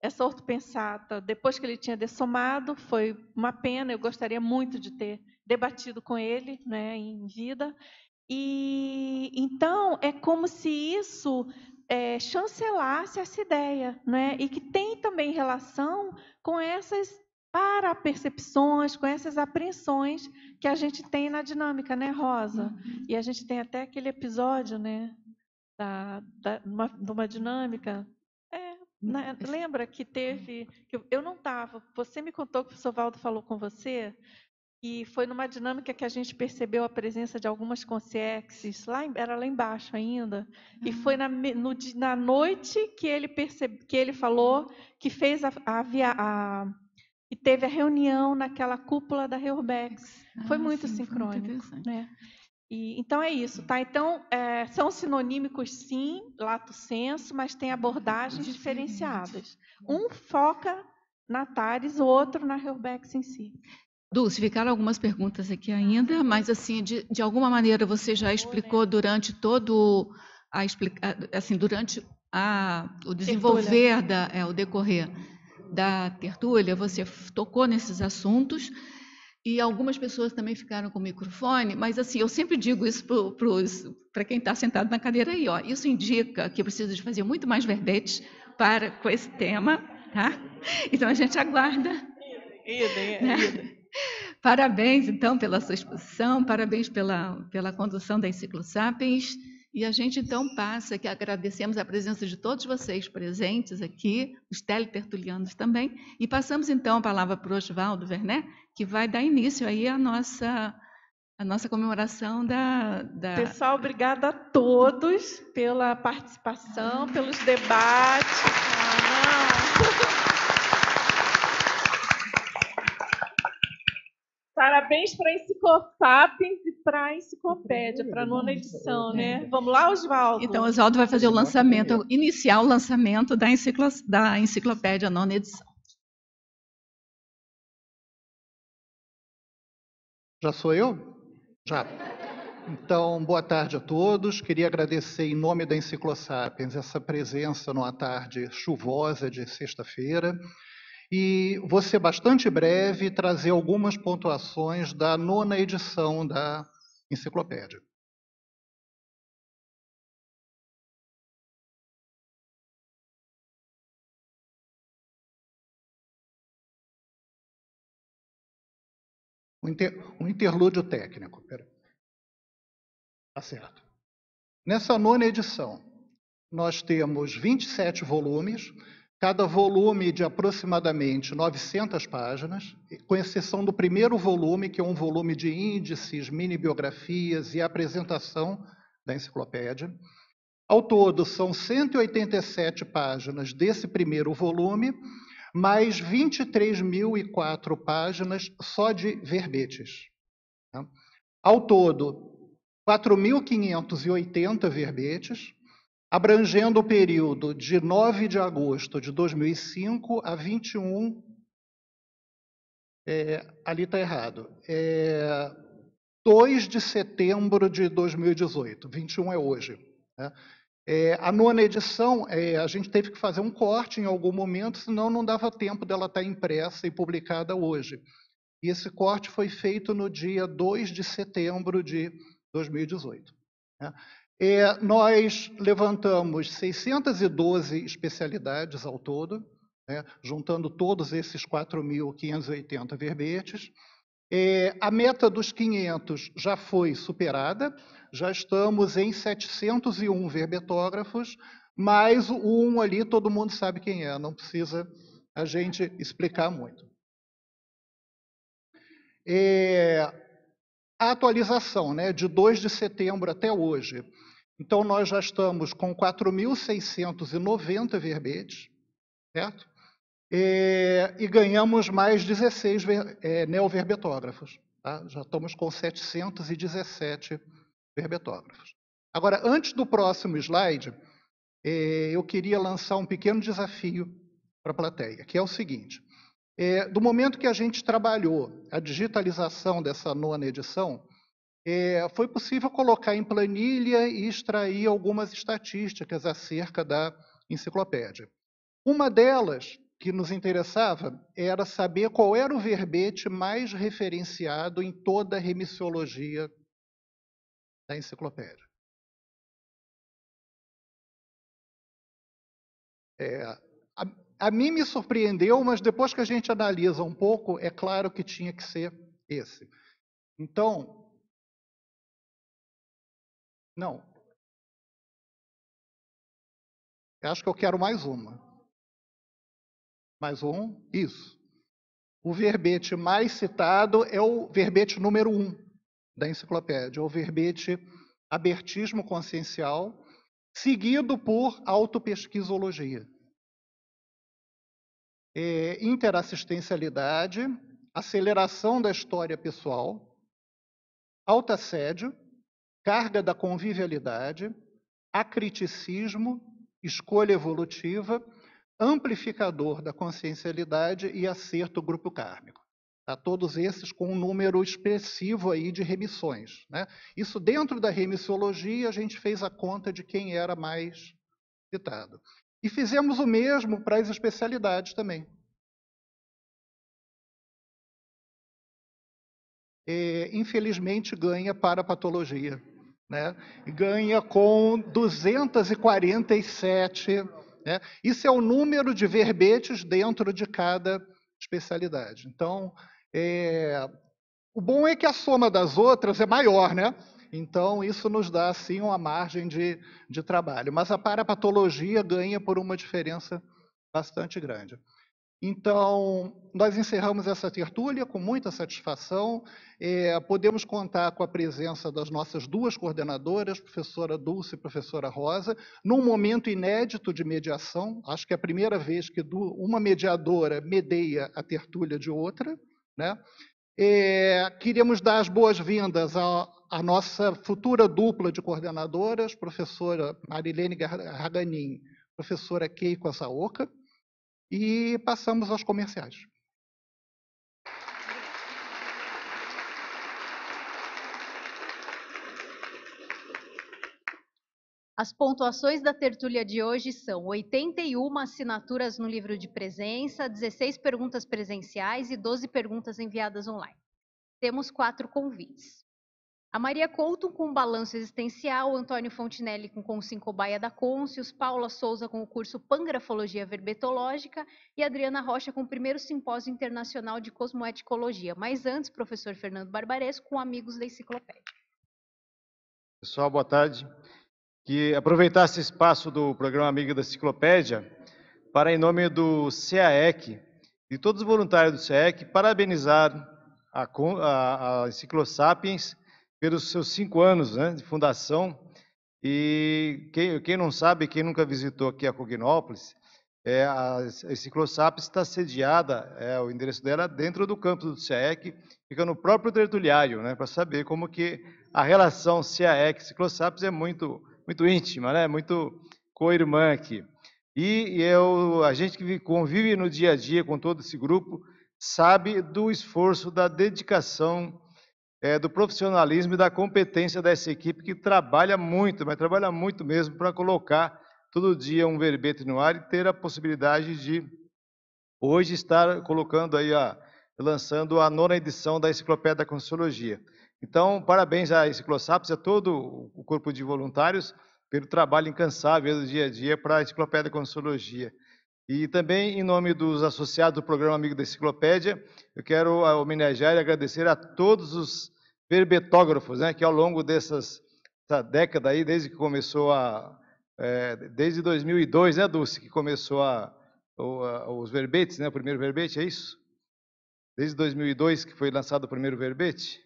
Speaker 1: essa ortopensata depois que ele tinha dessomado. Foi uma pena, eu gostaria muito de ter debatido com ele, né, em vida. E então é como se isso chancelasse essa ideia, né? E que tem também relação com essas parapercepções, com essas apreensões que a gente tem na dinâmica, né, Rosa? Uhum. E a gente tem até aquele episódio, né, de uma dinâmica. Lembra que teve... Que eu não estava, você me contou que o professor Valdo falou com você, e foi numa dinâmica que a gente percebeu a presença de algumas consciências, era lá embaixo ainda, e foi na noite que ele falou que fez que teve a reunião naquela cúpula da Reurbex. Foi muito sincrônico, né? Então é isso, tá? Então são sinonímicos, sim, lato sensu, mas tem abordagens diferenciadas. Um foca na tares, o outro na Reurbex em si.
Speaker 2: Dulce, ficaram algumas perguntas aqui ainda, mas assim, de alguma maneira você já explicou durante todo durante o desenvolver o decorrer da tertúlia, você tocou nesses assuntos, e algumas pessoas também ficaram com o microfone, mas assim, eu sempre digo isso para quem está sentado na cadeira aí, ó, isso indica que precisa de fazer muito mais verbetes com esse tema, tá? Então a gente aguarda. Né? Parabéns, então, pela sua exposição, parabéns pela condução da Enciclosapiens, e a gente, então, passa, que agradecemos a presença de todos vocês presentes aqui, os teletertulianos também, e passamos, então, a palavra para o Oswaldo Werner, que vai dar início aí à A nossa comemoração da...
Speaker 1: Pessoal, obrigada a todos pela participação, pelos debates. Parabéns para a Enciclosapiens e para a Enciclopédia, para a 9ª edição, né? Vamos lá, Oswaldo?
Speaker 2: Então, Oswaldo vai fazer o lançamento, iniciar o lançamento da Enciclopédia 9ª edição.
Speaker 12: Já sou eu? Já. Então, boa tarde a todos. Queria agradecer, em nome da Enciclosapiens, essa presença numa tarde chuvosa de sexta-feira. E vou ser bastante breve e trazer algumas pontuações da 9ª edição da Enciclopédia. Um interlúdio técnico. Tá certo. Nessa 9ª edição, nós temos 27 volumes, cada volume de aproximadamente 900 páginas, com exceção do primeiro volume, que é um volume de índices, mini-biografias e apresentação da enciclopédia. Ao todo, são 187 páginas desse primeiro volume, mais 23.004 páginas só de verbetes. Ao todo, 4.580 verbetes, abrangendo o período de 9 de agosto de 2005 a 21... ali está errado. 2 de setembro de 2018. 21 é hoje. Né? A 9ª edição, a gente teve que fazer um corte em algum momento, senão não dava tempo dela estar impressa e publicada hoje. E esse corte foi feito no dia 2 de setembro de 2018. Né? Nós levantamos 612 especialidades ao todo, né, juntando todos esses 4.580 verbetes. A meta dos 500 já foi superada, já estamos em 701 verbetógrafos, mas o 1 ali todo mundo sabe quem é, não precisa a gente explicar muito. A atualização, né, de 2 de setembro até hoje. Então, nós já estamos com 4.690 verbetes, certo? E ganhamos mais 16 neoverbetógrafos. Tá? Já estamos com 717 verbetógrafos. Agora, antes do próximo slide, eu queria lançar um pequeno desafio para a plateia, que é o seguinte. Do momento que a gente trabalhou a digitalização dessa 9ª edição, foi possível colocar em planilha e extrair algumas estatísticas acerca da enciclopédia. Uma delas, que nos interessava, era saber qual era o verbete mais referenciado em toda a remissiologia da enciclopédia. A mim me surpreendeu, mas depois que a gente analisa um pouco, é claro que tinha que ser esse. Então, não. Eu acho que eu quero mais uma. Mais um? Isso. O verbete mais citado é o verbete número 1 da enciclopédia, o verbete abertismo consciencial, seguido por autopesquisologia. Interassistencialidade, aceleração da história pessoal, autoassédio, carga da convivialidade, acriticismo, escolha evolutiva, amplificador da consciencialidade e acerto grupo kármico. Tá? Todos esses com um número expressivo aí de remissões. Né? Isso dentro da remissiologia, a gente fez a conta de quem era mais citado. E fizemos o mesmo para as especialidades também. Infelizmente, ganha para a patologia. Né? Ganha com 247. Né? Isso é o número de verbetes dentro de cada especialidade. Então, o bom é que a soma das outras é maior, né? Então, isso nos dá, assim, uma margem de trabalho. Mas a parapatologia ganha por uma diferença bastante grande. Então, nós encerramos essa tertúlia com muita satisfação. Podemos contar com a presença das nossas duas coordenadoras, professora Dulce e professora Rosa, num momento inédito de mediação. Acho que é a primeira vez que uma mediadora medeia a tertúlia de outra, né? Queríamos dar as boas-vindas à nossa futura dupla de coordenadoras, professora Marilene Raganin, professora Keiko Asaoka, e passamos aos comerciais.
Speaker 15: As pontuações da tertúlia de hoje são 81 assinaturas no livro de presença, 16 perguntas presenciais e 12 perguntas enviadas online. Temos 4 convites. A Maria Couto com o balanço existencial, Antônio Fontinelli com Consim Cobaia da Côncius, Paula Souza com o curso Pangrafologia Verbetológica e Adriana Rocha com o primeiro simpósio internacional de cosmoeticologia. Mas antes, professor Fernando Barbaresco com Amigos da Enciclopédia.
Speaker 16: Pessoal, boa tarde. Que aproveitar esse espaço do programa Amigo da Enciclopédia para, em nome do CAEC e todos os voluntários do CAEC, parabenizar a Enciclosapiens pelos seus 5 anos, né, de fundação. E quem não sabe, quem nunca visitou aqui a Cognópolis, a Enciclosapiens está sediada, o endereço dela dentro do campus do CAEC, fica no próprio tertuliário, né, para saber como que a relação CAEC-Enciclosapiens é muito íntima, né? Muito co-irmã aqui. E a gente que convive no dia a dia com todo esse grupo, sabe do esforço, da dedicação, do profissionalismo e da competência dessa equipe que trabalha muito, mas trabalha muito mesmo para colocar todo dia um verbete no ar e ter a possibilidade de hoje estar colocando aí, lançando a 9ª edição da Enciclopédia da Conscienciologia. Então, parabéns à Enciclosapiens, a todo o corpo de voluntários, pelo trabalho incansável do dia a dia para a Enciclopédia da Conscienciologia. E também, em nome dos associados do programa Amigo da Enciclopédia, eu quero homenagear e agradecer a todos os verbetógrafos, né, que ao longo dessa década aí, desde que começou desde 2002, né, Dulce, que começou os verbetes, né, o primeiro verbete, é isso? Desde 2002 que foi lançado o primeiro verbete?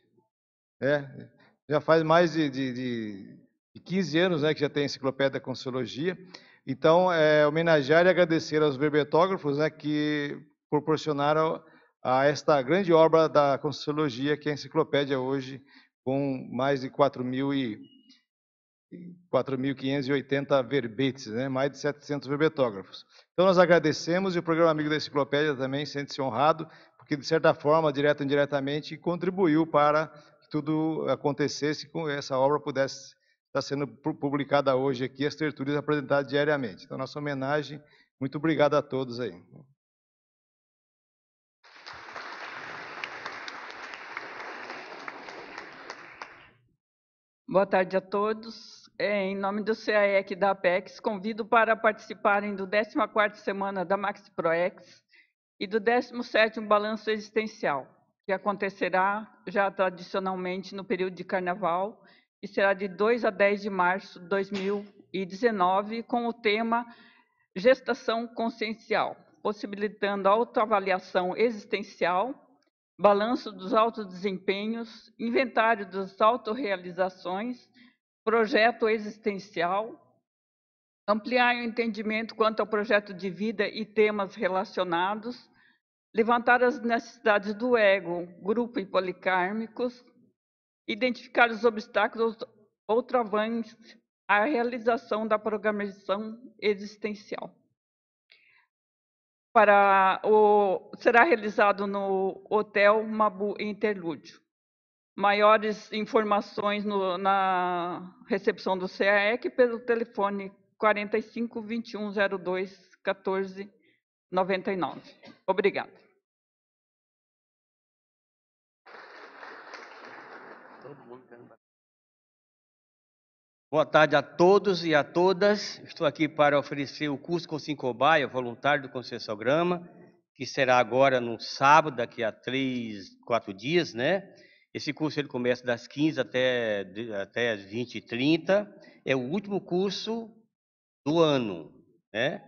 Speaker 16: Já faz mais de 15 anos, né, que já tem a Enciclopédia da Conscienciologia. Então, homenagear e agradecer aos verbetógrafos, né, que proporcionaram a esta grande obra da Conscienciologia, que é a enciclopédia hoje, com mais de 4.580 verbetes, né, mais de 700 verbetógrafos. Então, nós agradecemos e o programa Amigo da Enciclopédia também sente-se honrado, porque, de certa forma, direta ou indiretamente, contribuiu para que tudo acontecesse, com essa obra pudesse estar sendo publicada hoje aqui, as tertúlias apresentadas diariamente. Então, nossa homenagem, muito obrigado a todos aí.
Speaker 17: Boa tarde a todos. Em nome do CAEC e da Apex, convido para participarem do 14ª Semana da Maxi Proex e do 17º Balanço Existencial, que acontecerá já tradicionalmente no período de Carnaval e será de 2 a 10 de março de 2019, com o tema Gestação Consciencial, possibilitando autoavaliação existencial, balanço dos autodesempenhos, inventário das autorrealizações, projeto existencial, ampliar o entendimento quanto ao projeto de vida e temas relacionados, levantar as necessidades do ego, grupo e policármicos, identificar os obstáculos ou travões à realização da programação existencial. Será realizado no Hotel Mabu Interlúdio. Maiores informações na recepção do CAEC pelo telefone 45 21 02 14 99. Obrigada.
Speaker 18: Boa tarde a todos e a todas. Estou aqui para oferecer o curso Consim Cobaia, voluntário do Conscienciograma, que será agora no sábado, daqui a 3, 4 dias, né? Esse curso ele começa das 15 até as 20h30. É o último curso do ano, né?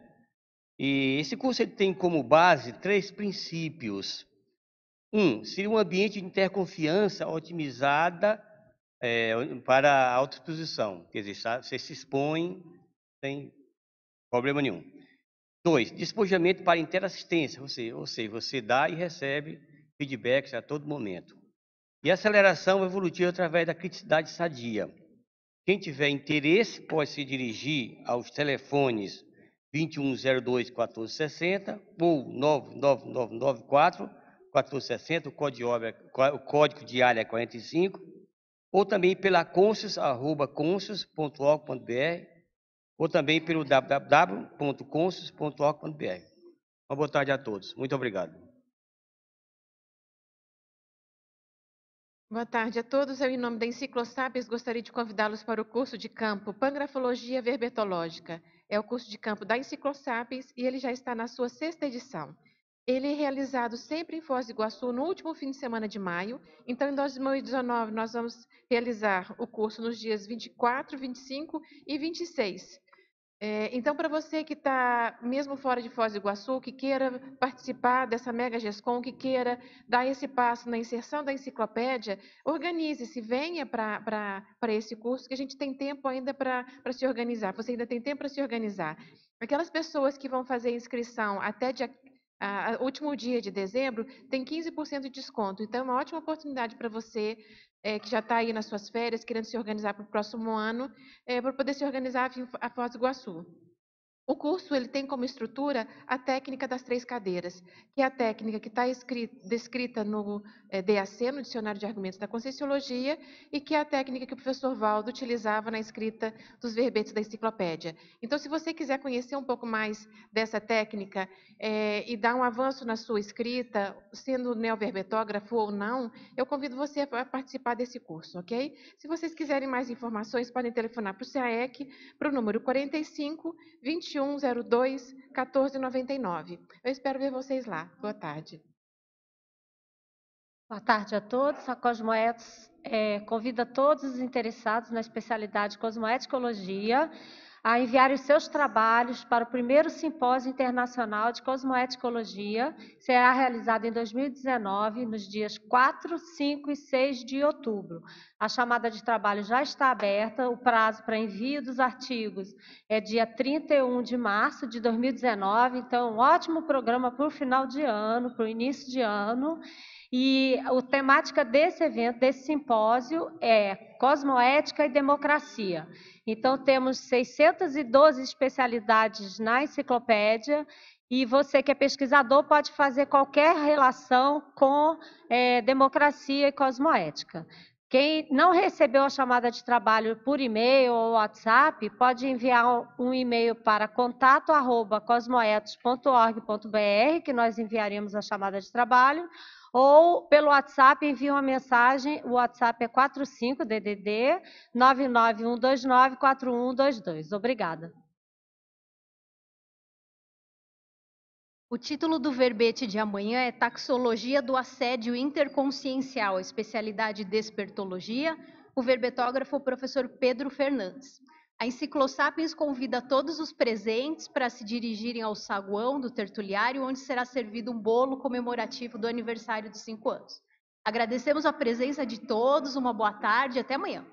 Speaker 18: E esse curso ele tem como base 3 princípios. Seria um ambiente de interconfiança otimizada para a autoexposição. Quer dizer, você se expõe sem problema nenhum. 2, despojamento para interassistência, ou seja, você dá e recebe feedbacks a todo momento. E aceleração evolutiva através da criticidade sadia. Quem tiver interesse pode se dirigir aos telefones 2102-1460 ou 99994-1460, o código de área é 45, ou também pela consus@consus.org.br, ou também pelo www.consus.org.br. Uma boa tarde a todos. Muito obrigado.
Speaker 10: Boa tarde a todos. Eu, em nome da Enciclosapiens, gostaria de convidá-los para o curso de campo Pangrafologia Verbetológica. É o curso de campo da Enciclosapiens e ele já está na sua 6ª edição. Ele é realizado sempre em Foz do Iguaçu no último fim de semana de maio. Então, em 2019, nós vamos realizar o curso nos dias 24, 25 e 26. Então, para você que está mesmo fora de Foz do Iguaçu, que queira participar dessa Mega GESCOM, que queira dar esse passo na inserção da enciclopédia, organize-se, venha para esse curso, que a gente tem tempo ainda para se organizar. Você ainda tem tempo para se organizar. Aquelas pessoas que vão fazer inscrição até último dia de dezembro, tem 15% de desconto. Então, é uma ótima oportunidade para você que já está aí nas suas férias, querendo se organizar para o próximo ano, para poder se organizar a Foz do Iguaçu. O curso ele tem como estrutura a técnica das 3 cadeiras, que é a técnica que está descrita no DAC, no Dicionário de Argumentos da Conscienciologia, e que é a técnica que o professor Valdo utilizava na escrita dos verbetes da enciclopédia. Então, se você quiser conhecer um pouco mais dessa técnica e dar um avanço na sua escrita, sendo neoverbetógrafo ou não, eu convido você a participar desse curso, ok? Se vocês quiserem mais informações, podem telefonar para o CAEC, para o número 45 2102 1499. Eu espero ver vocês lá. Boa tarde.
Speaker 3: Boa tarde a todos. A Cosmoetos convida todos os interessados na especialidade Cosmoeticologia a enviarem os seus trabalhos para o primeiro Simpósio Internacional de Cosmoeticologia. Será realizado em 2019, nos dias 4, 5 e 6 de outubro. A chamada de trabalho já está aberta, o prazo para envio dos artigos é dia 31 de março de 2019, então um ótimo programa para o final de ano, para o início de ano. E a temática desse evento, desse simpósio, é Cosmoética e Democracia. Então, temos 612 especialidades na enciclopédia, e você que é pesquisador pode fazer qualquer relação com democracia e cosmoética. Quem não recebeu a chamada de trabalho por e-mail ou WhatsApp, pode enviar um e-mail para contato@cosmoetos.org.br, que nós enviaremos a chamada de trabalho, ou pelo WhatsApp envie uma mensagem, o WhatsApp é 45-DDD 991294122. Obrigada.
Speaker 15: O título do verbete de amanhã é Taxologia do Assédio Interconsciencial, especialidade Despertologia, o verbetógrafo o professor Pedro Fernandes. A Enciclosapiens convida todos os presentes para se dirigirem ao saguão do tertuliário, onde será servido um bolo comemorativo do aniversário de 5 anos. Agradecemos a presença de todos, uma boa tarde e até amanhã.